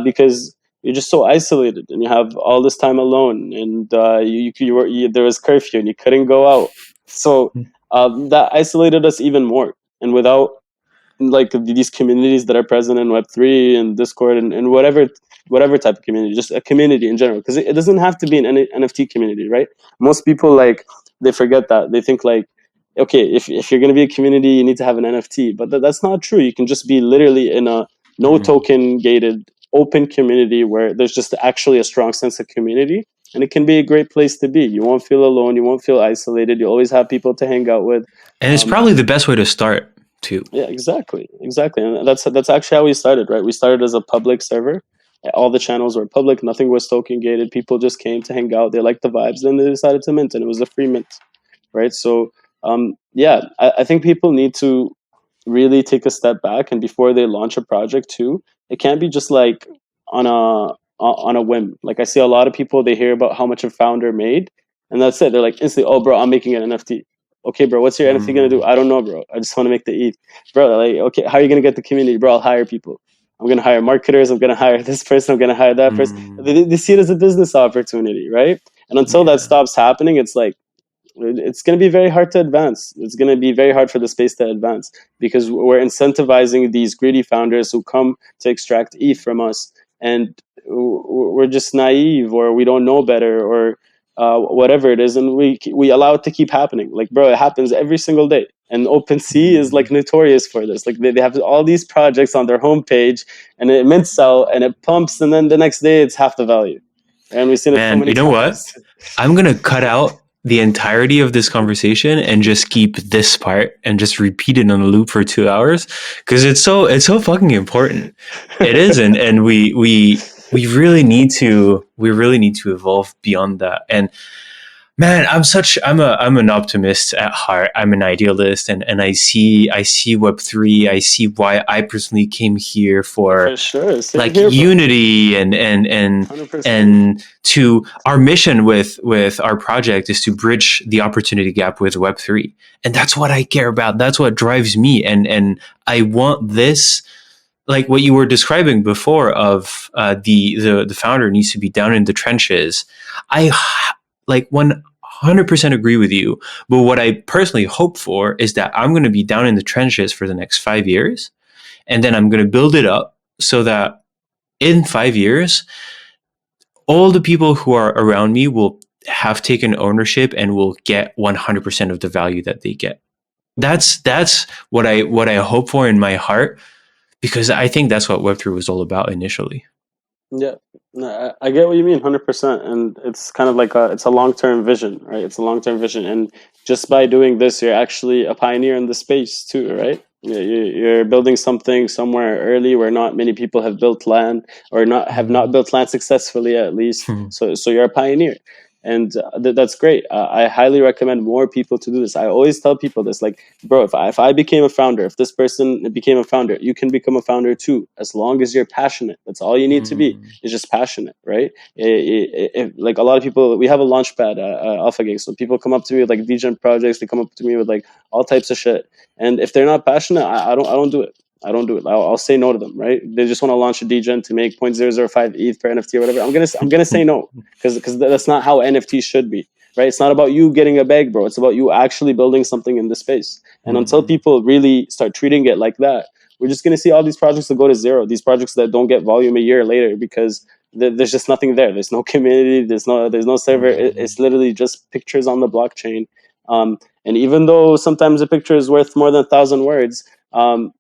Because you're just so isolated and you have all this time alone, and there was curfew and you couldn't go out, so that isolated us even more. And without like these communities that are present in Web3 and Discord and whatever type of community, just a community in general, because it doesn't have to be an NFT community, right? Most people, like, they forget that. They think like, okay, if you're going to be a community, you need to have an NFT, but that's not true. You can just be literally in a no Mm. token gated open community where there's just actually a strong sense of community, and it can be a great place to be. You won't feel alone, you won't feel isolated, you always have people to hang out with. And it's um, probably the best way to start too. yeah, exactly, and that's actually how we started, right? We started as a public server. All the channels were public. Nothing was token gated. People just came to hang out. They liked the vibes. Then they decided to mint, and it was a free mint, right? So, yeah, I think people need to really take a step back, and before they launch a project too, it can't be just like on a whim. Like I see a lot of people, they hear about how much a founder made, and that's it. They're like instantly, oh, bro, I'm making an NFT. Okay, bro, what's your NFT gonna do? Mm, I don't know, bro. I just want to make the ETH, bro. Like, okay, how are you gonna get the community, bro? I'll hire people. I'm gonna hire marketers. I'm gonna hire this person. I'm gonna hire that person. mm, They see it as a business opportunity, right? And until that yeah. stops happening, it's like it's going to be very hard to advance. It's going to be very hard for the space to advance because we're incentivizing these greedy founders who come to extract ETH from us, and we're just naive, or we don't know better, or whatever it is, and we allow it to keep happening. Like, bro, it happens every single day. And OpenSea is like notorious for this. Like they have all these projects on their homepage, and it mints out and it pumps, and then the next day it's half the value. And we've seen it so Man, many you know what? times. I'm gonna cut out the entirety of this conversation and just keep this part and just repeat it on a loop for 2 hours because it's so fucking important. It is, and we really need to evolve beyond that. And man, I'm an optimist at heart. I'm an idealist, and I see Web3. I see why I personally came here for sure. Same like here, unity and 100%. to our mission with our project is to bridge the opportunity gap with Web3, and that's what I care about. That's what drives me, and I want this. Like what you were describing before of the founder needs to be down in the trenches. I like 100% agree with you. But what I personally hope for is that I'm going to be down in the trenches for the next 5 years. And then I'm going to build it up so that in 5 years, all the people who are around me will have taken ownership and will get 100% of the value that they get. That's what I hope for in my heart, because I think that's what Web3 was all about initially. Yeah, no, I get what you mean, 100%. And it's kind of like it's a long-term vision, right? It's a long-term vision, and just by doing this, you're actually a pioneer in the space too, right? You're building something somewhere early where not many people have built land, or have not built land successfully, at least. So you're a pioneer. And that's great. I highly recommend more people to do this. I always tell people this, like, bro, if I became a founder, if this person became a founder, you can become a founder too, as long as you're passionate. That's all you need to be, is just passionate, right? Like a lot of people, we have a launch pad at Alpha Gang, so people come up to me with like degen projects, they come up to me with like all types of shit. And if they're not passionate, I don't do it. I don't do it. I'll say no to them, right? They just want to launch a degen to make 0.005 ETH per NFT or whatever. I'm gonna say no, because that's not how NFTs should be, right? It's not about you getting a bag, bro. It's about you actually building something in the space. And until people really start treating it like that, we're just gonna see all these projects that go to zero. These projects that don't get volume a year later because there's just nothing there. There's no community. There's no server. It's literally just pictures on the blockchain. And even though sometimes a picture is worth more than 1,000 words,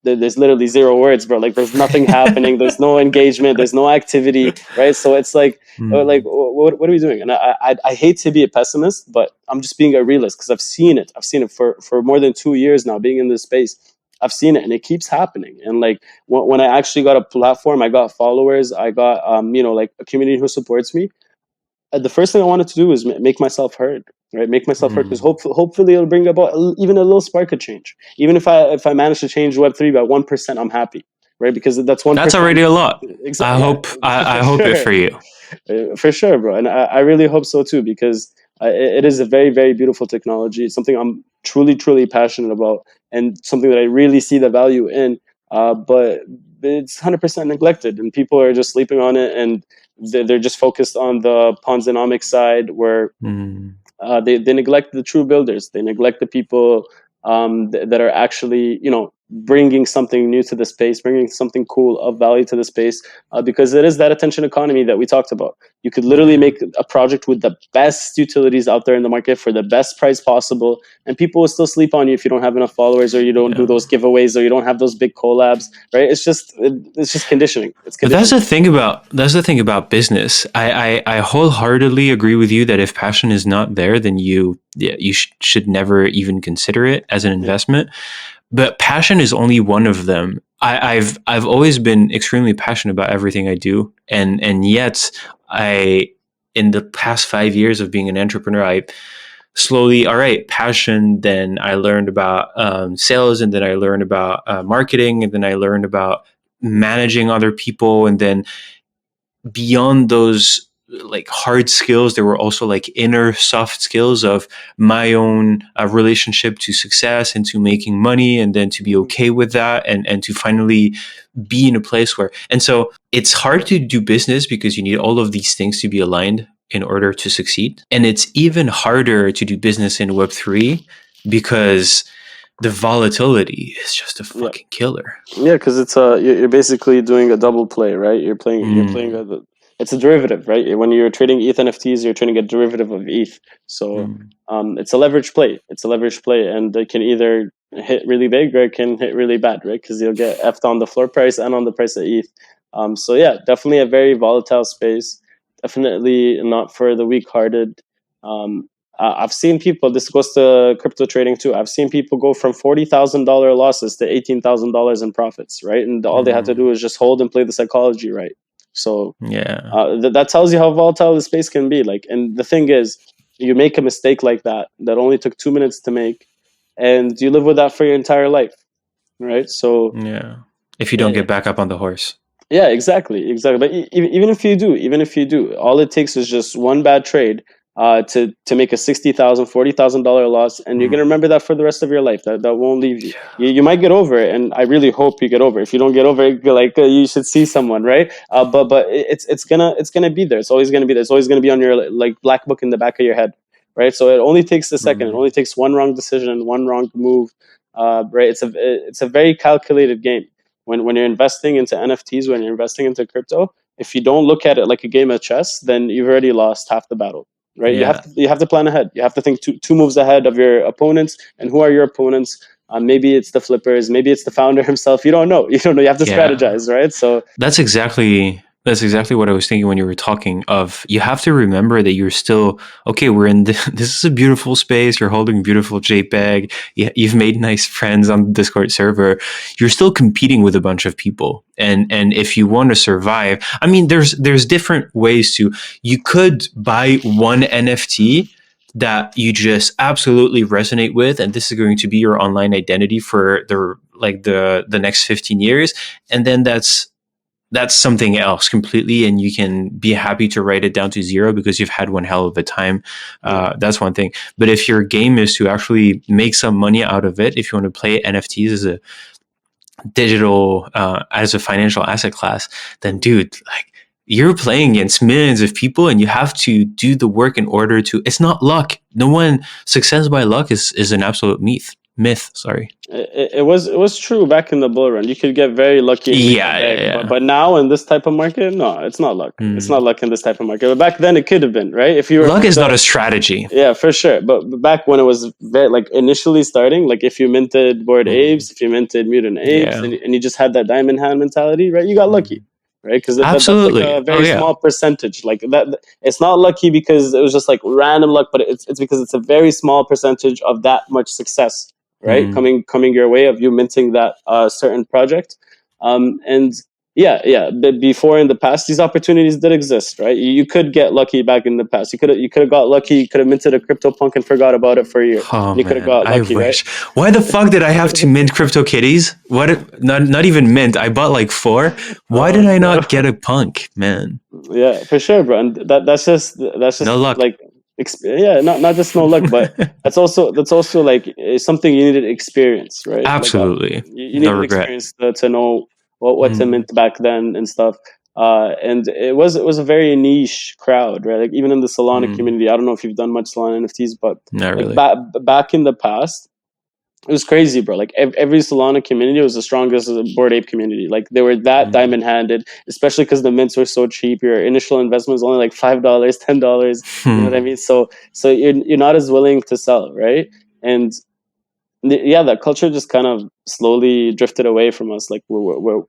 there's literally 0 words, bro. Like there's nothing happening. There's no engagement. There's no activity, right? So it's like, what are we doing? And I hate to be a pessimist, but I'm just being a realist because I've seen it. I've seen it for more than 2 years now, being in this space. I've seen it, and it keeps happening. And like when I actually got a platform, I got followers, I got like a community who supports me. The first thing I wanted to do is make myself heard, right? Make myself heard, because hopefully it'll bring about even a little spark of change. Even if I manage to change Web3 by 1%, I'm happy, right? Because that's 1%. That's already a lot. Exactly. I hope it for you. For sure, bro. And I really hope so too, because it is a very, very beautiful technology. It's something I'm truly, truly passionate about, and something that I really see the value in. But it's 100% neglected, and people are just sleeping on it, and they're just focused on the Ponzonomics side, where they neglect the true builders. They neglect the people that are actually, bringing something new to the space, bringing something cool of value to the space, because it is that attention economy that we talked about. You could literally make a project with the best utilities out there in the market for the best price possible, and people will still sleep on you if you don't have enough followers, or you don't do those giveaways, or you don't have those big collabs, right? It's just conditioning. It's conditioning. But that's the thing about business. I wholeheartedly agree with you that if passion is not there, then you should never even consider it as an investment. But passion is only one of them. I've always been extremely passionate about everything I do, and yet in the past 5 years of being an entrepreneur, I slowly, all right, passion. Then I learned about sales, and then I learned about marketing, and then I learned about managing other people, and then beyond those like hard skills, there were also like inner soft skills of my own relationship to success and to making money, and then to be okay with that, and to finally be in a place where, and so it's hard to do business because you need all of these things to be aligned in order to succeed. And it's even harder to do business in Web3 because the volatility is just a Yeah. fucking killer. Yeah, because it's you're basically doing a double play, right? You're playing it's a derivative, right? When you're trading ETH NFTs, you're trading a derivative of ETH. So it's a leverage play. It's a leverage play, and it can either hit really big or it can hit really bad, right? Because you'll get effed on the floor price and on the price of ETH. So yeah, definitely a very volatile space. Definitely not for the weak-hearted. I've seen people. This goes to crypto trading too. I've seen people go from $40,000 losses to $18,000 in profits, right? And all they had to do is just hold and play the psychology right. So Yeah. that tells you how volatile the space can be. Like, and the thing is, you make a mistake like that only took 2 minutes to make, and you live with that for your entire life, right? So Yeah. If you don't get back up on the horse. yeah, exactly. But even if you do, all it takes is just one bad trade to make a $60,000, $40,000 loss, and you're gonna remember that for the rest of your life. That won't leave you. You might get over it, and I really hope you get over it. If you don't get over it, like you should see someone, right? But it's gonna be there. It's always gonna be there. It's always gonna be on your like black book in the back of your head, right? So it only takes a second. It only takes one wrong decision, one wrong move, right? It's a very calculated game. When you're investing into NFTs, when you're investing into crypto, if you don't look at it like a game of chess, then you've already lost half the battle, right? Yeah. You have to plan ahead. You have to think two moves ahead of your opponents. And who are your opponents? Maybe it's the flippers. Maybe it's the founder himself. You don't know. You have to strategize, right? So That's exactly what I was thinking when you were talking of. You have to remember that you're still okay. We're in this is a beautiful space. You're holding a beautiful JPEG. You've made nice friends on the Discord server. You're still competing with a bunch of people, and if you want to survive, I mean, there's different ways to. You could buy one NFT that you just absolutely resonate with, and this is going to be your online identity for the next 15 years, and then that's something else completely, and you can be happy to write it down to zero because you've had one hell of a time. That's one thing. But if your game is to actually make some money out of it, if you want to play NFTs as a digital as a financial asset class, then dude, like, you're playing against millions of people, and you have to do the work in order to. It's not luck. No one success by luck is an absolute myth. Sorry. It was true back in the bull run. You could get very lucky. But now in this type of market, no, it's not luck. It's not luck in this type of market. But back then it could have been, right? If you were luck is not a strategy. Yeah, for sure. But back when it was like initially starting, like if you minted Bored Apes, if you minted Mutant Apes, and you just had that diamond hand mentality, right? You got lucky. Right, because that's like a very small percentage. Like that, it's not lucky because it was just like random luck, but it's because it's a very small percentage of that much success, right? Coming your way of you minting that certain project, and But before in the past, these opportunities did exist, right? You could get lucky back in the past. You could have got lucky. You could have minted a CryptoPunk and forgot about it for a year. Oh, you could have got lucky, right? Why the fuck did I have to mint CryptoKitties? What? Not even mint. I bought like 4. Why did I not get a punk, man? Yeah, for sure, bro. And that's just no luck. Like, not just no luck, but that's also like something you needed experience, right? Absolutely, like, you needed experience to know what to mint back then and stuff. And it was a very niche crowd, right? Like even in the Solana community, I don't know if you've done much Solana NFTs, but not really. Back in the past, it was crazy, bro. Like every Solana community was the strongest Bored Ape community. Like they were that diamond handed, especially because the mints were so cheap. Your initial investment was only like $5, $10. You know what I mean? So you're not as willing to sell, right? And that culture just kind of slowly drifted away from us. Like we're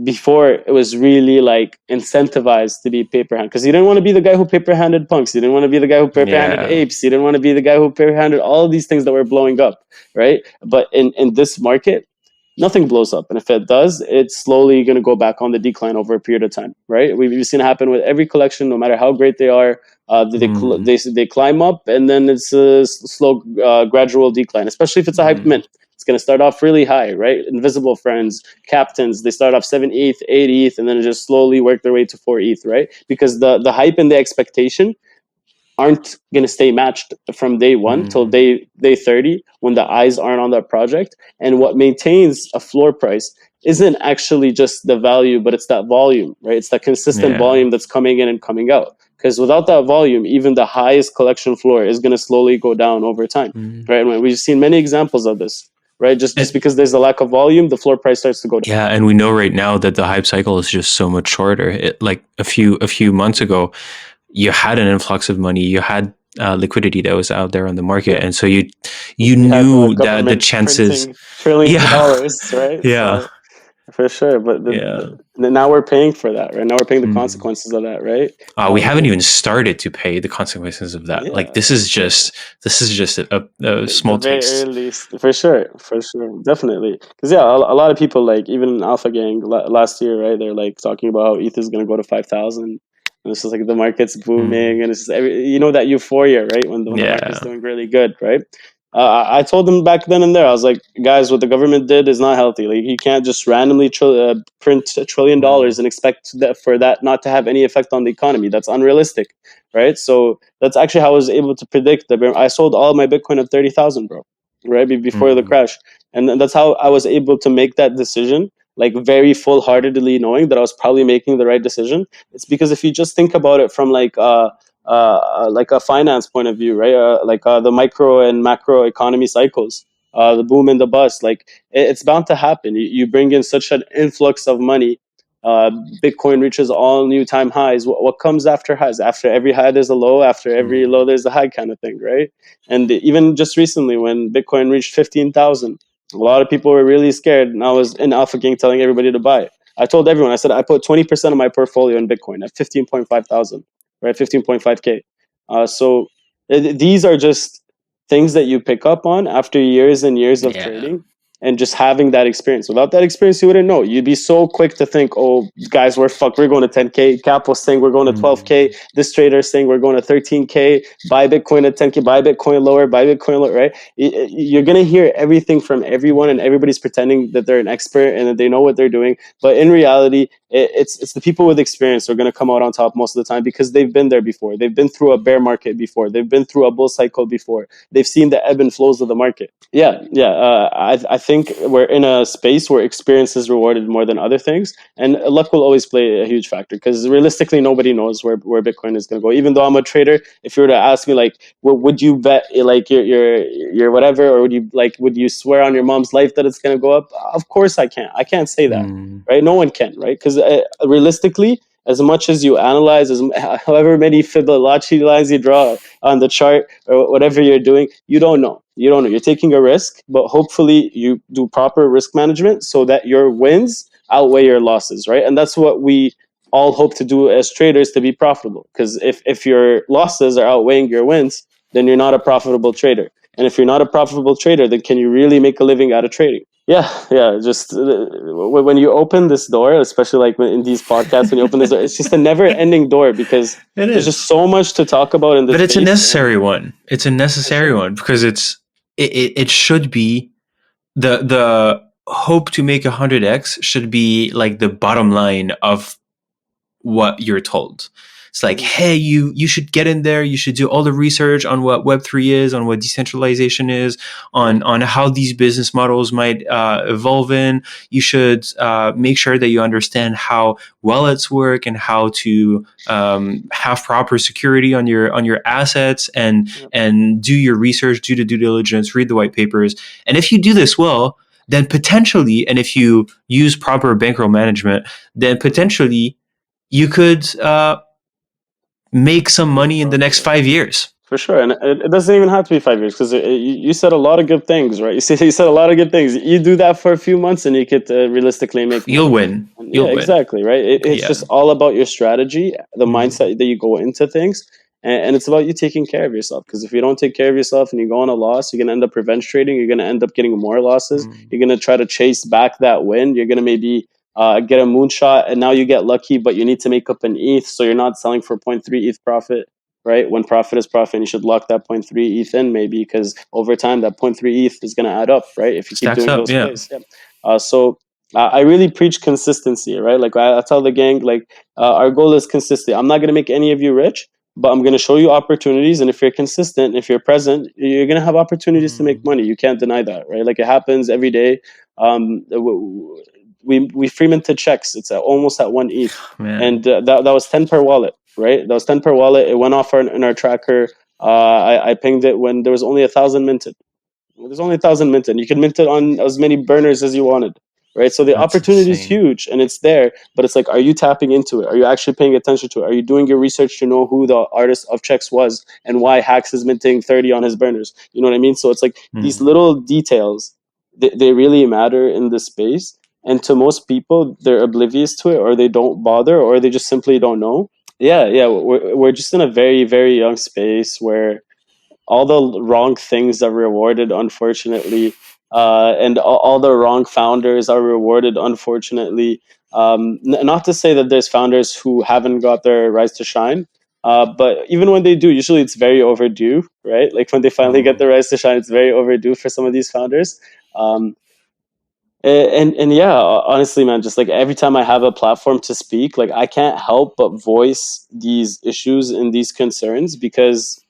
before it was really like incentivized to be paper hand, because you didn't want to be the guy who paper handed punks, you didn't want to be the guy who paper handed apes, you didn't want to be the guy who paper handed all of these things that were blowing up, right? But in this market, nothing blows up, and if it does, it's slowly going to go back on the decline over a period of time, right? We've seen it happen with every collection, no matter how great they are. They climb up, and then it's a slow, gradual decline, especially if it's a hyped mint. It's going to start off really high, right? Invisible Friends, Captains, they start off 7 ETH, 8 ETH, and then just slowly work their way to 4 ETH, right? Because the hype and the expectation aren't going to stay matched from day one till day 30 when the eyes aren't on that project. And what maintains a floor price isn't actually just the value, but it's that volume, right? It's that consistent Yeah. volume that's coming in and coming out. Because without that volume, even the highest collection floor is going to slowly go down over time, right? And we've seen many examples of this, right? Just And, because there's a lack of volume, the floor price starts to go down. yeah, and we know right now that the hype cycle is just so much shorter. Like a few months ago, you had an influx of money, you had liquidity that was out there on the market, and so you We had the knew that the government chances. printing trillions of Yeah, dollars, right? yeah, So for sure, but yeah. now we're paying for that, right? Now we're paying the Mm. consequences of that, right? We haven't even started to pay the consequences of that. Like Yeah, this is just a the small very taste. early, for sure, definitely. Because yeah, a lot of people like even Alpha Gang last year, right? They're like talking about how ETH is going to go to 5,000, and it's just like the market's booming, Mm. and it's just that euphoria, right? When the market's Yeah. doing really good, right? I told them back then and there, I was like, guys, what the government did is not healthy. Like, you can't just randomly print $1 trillion Mm. and expect for that not to have any effect on the economy. That's unrealistic, right? So that's actually how I was able to predict that. I sold all of my Bitcoin at 30,000, bro, right before the Mm. crash, and that's how I was able to make that decision, like very full heartedly, knowing that I was probably making the right decision. It's because if you just think about it from like a finance point of view, right? The micro and macro economy cycles, the boom and the bust. Like it's bound to happen. You bring in such an influx of money. Uh, Bitcoin reaches all new time highs. What comes after highs? After every high, there's a low. After every low, Mm. there's a high, kind of thing, right? And even just recently, when Bitcoin reached 15,000, a lot of people were really scared. And I was in Alpha Gang telling everybody to buy it. I told everyone, I said, I put 20% of my portfolio in Bitcoin at 15.5 thousand, right? 15.5K. So these are just things that you pick up on after years and years of Yeah. trading and just having that experience. Without that experience, you wouldn't know. You'd be so quick to think, oh, guys, we're fucked. We're going to 10K. Cap was saying we're going to 12K. Mm. This trader is saying we're going to 13K. Buy Bitcoin at 10K. Buy Bitcoin lower. Buy Bitcoin lower, right? You're going to hear everything from everyone, and everybody's pretending that they're an expert and that they know what they're doing. But in reality, it's the people with experience who are going to come out on top most of the time because they've been there before. They've been through a bear market before. They've been through a bull cycle before. They've seen the ebb and flows of the market. Yeah. I think we're in a space where experience is rewarded more than other things, and luck will always play a huge factor because realistically, nobody knows where Bitcoin is going to go. Even though I'm a trader, if you were to ask me like, well, would you bet like your whatever, or would you swear on your mom's life that it's going to go up? Of course, I can't. I can't say that, Mm. right? No one can, right? Because realistically, as much as you analyze, however many Fibonacci lines you draw on the chart or whatever you're doing, you don't know. You don't know. You're taking a risk, but hopefully you do proper risk management so that your wins outweigh your losses, right? And that's what we all hope to do as traders to be profitable. Because if your losses are outweighing your wins, then you're not a profitable trader. And if you're not a profitable trader, then can you really make a living out of trading? Yeah. Just when you open this door, especially like in these podcasts, when you open this door, it's just a never-ending door because It there's just is. so much to talk about in But this it's a space. And necessary one. It's a for necessary sure, one because it should be the hope to make 100x should be like the bottom line of what you're told. It's like, Mhm. hey, you should get in there. You should do all the research on what Web3 is, on what decentralization is, Yeah. on how these business models might evolve in. You should make sure that you understand how wallets work and how to have proper security on your assets, Yeah. and do your research, do the due diligence, read the white papers. And if you do this well, then potentially, and if you use proper bankroll management, then potentially you could make some Be money in the next profitable. 5 years. For sure, and it doesn't even have to be 5 years because you said a lot of good things, right? You said a lot of good things. You do that for a few months, and you could realistically make You'll money. win. And yeah, You'll win. exactly, right. It's Yeah. just all about your strategy, the Mm. mindset that you go into things, and it's about you taking care of yourself. Because if you don't take care of yourself and you go on a loss, you're gonna end up revenge trading. You're gonna end up getting more losses. Mm. You're gonna try to chase back that win. You're gonna maybe get a moonshot, and now you get lucky, but you need to make up an ETH, so you're not selling for zero point 0.3 ETH profit, right? When profit is profit, and you should lock that zero point 0.3 ETH in maybe because over time that zero point 0.3 ETH is going to add up, right? If you keep Stacks doing up. those Yeah. plays. Yeah. I really preach consistency, right? Like I tell the gang, like our goal is consistency. I'm not going to make any of you rich, but I'm going to show you opportunities. And if you're consistent, if you're present, you're going to have opportunities to make money. You can't deny that, right? Like, it happens every day. We free minted checks. It's almost at 1 ETH. Man. And that was 10 per wallet, right? That was 10 per wallet. It went off in our tracker. I pinged it when there was only 1,000 minted. There's only 1,000 minted. You can mint it on as many burners as you wanted, right? So the That's opportunity is insane. huge, and it's there. But it's like, are you tapping into it? Are you actually paying attention to it? Are you doing your research to know who the artist of checks was and why Hacks is minting 30 on his burners? You know what I mean? So it's like these little details, they really matter in this space. And to most people, they're oblivious to it, or they don't bother, or they just simply don't know. Yeah. We're just in a very, very young space where all the wrong things are rewarded, unfortunately, and all the wrong founders are rewarded, unfortunately. Not to say that there's founders who haven't got their rise to shine, but even when they do, usually it's very overdue, right? Like, when they finally get the rise to shine, it's very overdue for some of these founders. And yeah, honestly, man, just like every time I have a platform to speak, like, I can't help but voice these issues and these concerns, because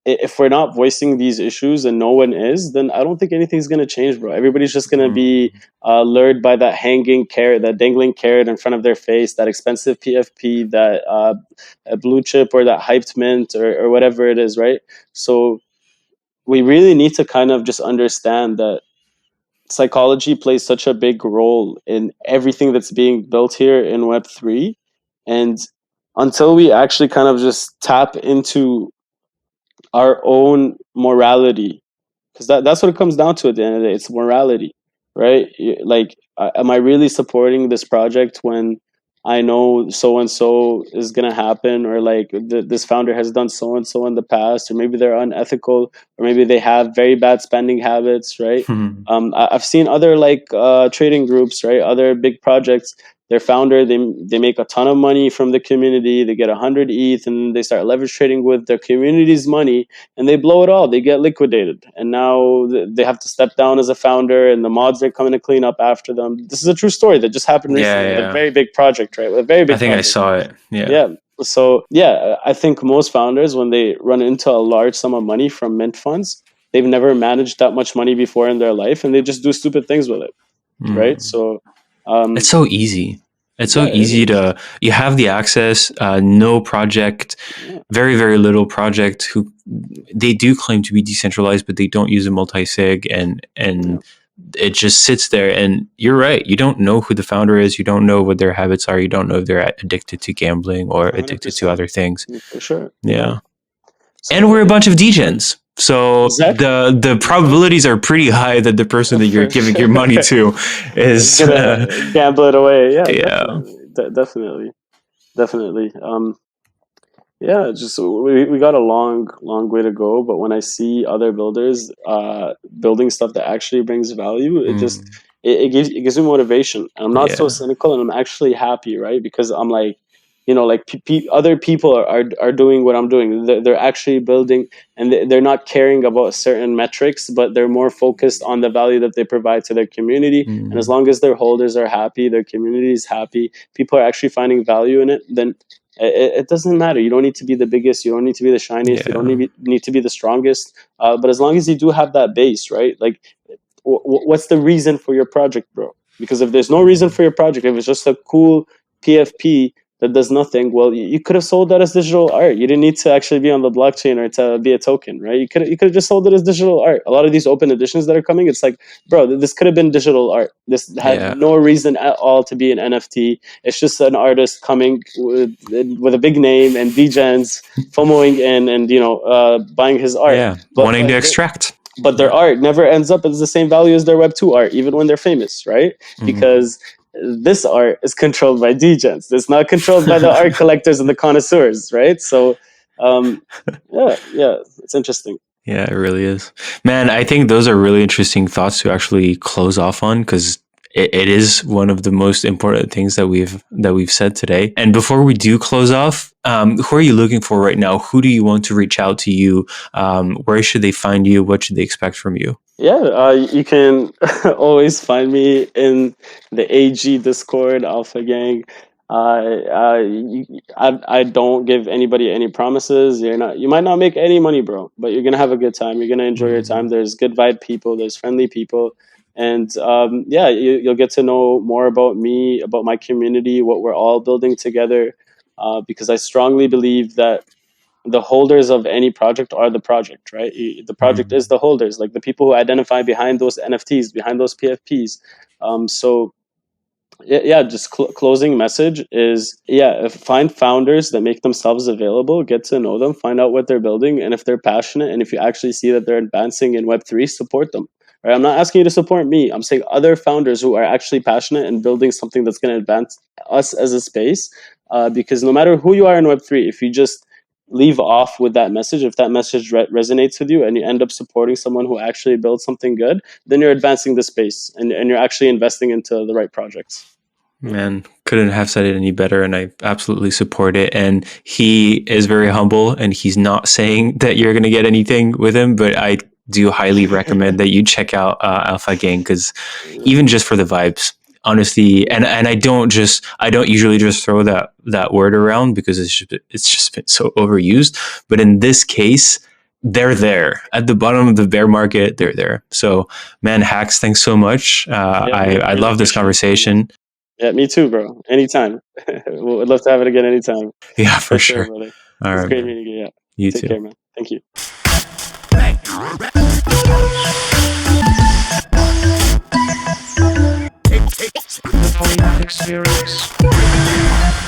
if we're not voicing these issues and no one is, then I don't think anything's going to change, bro. Everybody's just going to be lured by that hanging carrot, that dangling carrot in front of their face, that expensive PFP, that blue chip, or that hyped mint, or whatever it is, right? So we really need to kind of just understand that psychology plays such a big role in everything that's being built here in Web3. And until we actually kind of just tap into our own morality, because that's what it comes down to at the end of the day. It's morality, right? Like, am I really supporting this project when I know so and so is gonna happen, or like this founder has done so and so in the past, or maybe they're unethical, or maybe they have very bad spending habits, right? I've seen other like trading groups, right? Other big projects. Their founder, they make a ton of money from the community. They get 100 ETH, and they start leverage trading with their community's money, and they blow it all. They get liquidated, and now they have to step down as a founder, and the mods are coming to clean up after them. This is a true story that just happened recently with a very big project, right? With a very big I think project. I saw it. Yeah. Yeah. So yeah, I think most founders, when they run into a large sum of money from mint funds, they've never managed that much money before in their life, and they just do stupid things with it, right? So it's so easy. It's so yeah, easy to, you have the access, no project, very, very little project who they do claim to be decentralized, but they don't use a multi-sig, and it just sits there. And you're right. You don't know who the founder is. You don't know what their habits are. You don't know if they're addicted to gambling or addicted to other things. For sure. Yeah. So, and we're a bunch of degens. So exactly. the probabilities are pretty high that the person that you're giving your money to is gonna gamble it away. Yeah. Definitely. Yeah, just we got a long way to go, but when I see other builders building stuff that actually brings value, it just it gives me motivation. And I'm not so cynical, and I'm actually happy, right? Because I'm like, you know, like other people are doing what I'm doing. They're actually building, and they're not caring about certain metrics, but they're more focused on the value that they provide to their community. And as long as their holders are happy, their community is happy, people are actually finding value in it, then it doesn't matter. You don't need to be the biggest. You don't need to be the shiniest. You don't need to be the strongest. But as long as you do have that base, right? Like, what's the reason for your project, bro? Because if there's no reason for your project, if it's just a cool PFP that does nothing, well, you could have sold that as digital art. You didn't need to actually be on the blockchain or to be a token, right? You could have just sold it as digital art. A lot of these open editions that are coming, it's like, bro, this could have been digital art. This had no reason at all to be an NFT. It's just an artist coming with a big name and degens FOMOing in and, you know, buying his art. Yeah, wanting to extract. But their art never ends up as the same value as their Web2 art, even when they're famous, right? Because this art is controlled by degens. It's not controlled by the art collectors and the connoisseurs, right? So, yeah, it's interesting. Yeah, it really is. Man, I think those are really interesting thoughts to actually close off on, because it is one of the most important things that we've said today. And before we do close off, who are you looking for right now? Who do you want to reach out to you? Where should they find you? What should they expect from you? Yeah, you can always find me in the AG Discord, Alpha Gang. I don't give anybody any promises. You might not make any money, bro, but you're gonna have a good time. You're gonna enjoy your time. Mhm. There's good vibe people. There's friendly people, and yeah, you'll get to know more about me, about my community, what we're all building together. Because I strongly believe that the holders of any project are the project, right? The project is Mhm. the holders, like the people who identify behind those NFTs, behind those PFPs. So yeah, just closing message is, yeah, find founders that make themselves available, get to know them, find out what they're building, and if they're passionate and if you actually see that they're advancing in Web3, support them. Right? I'm not asking you to support me. I'm saying other founders who are actually passionate and building something that's going to advance us as a space. Because no matter who you are in Web3, if you just leave off with that message, if that message resonates with you and you end up supporting someone who actually builds something good, then you're advancing the space, and you're actually investing into the right projects. Man, couldn't have said it any better, and I absolutely support it. And he is very humble, and he's not saying that you're going to get anything with him, but I do highly recommend that you check out Alpha Gang, because even just for the vibes, honestly, and I don't usually just throw that word around because it's just been so overused. But in this case, they're there at the bottom of the bear market. They're there. So, man, Hacks, thanks so much. Yeah, man, I really love this appreciate it so much. conversation. Yeah, me too, bro. Anytime. We'd love to have it again anytime. Yeah, For for sure, sure. brother. It All was right, great man. meeting you. Yeah. You Take too. care, man. Thank you. The polymath experience.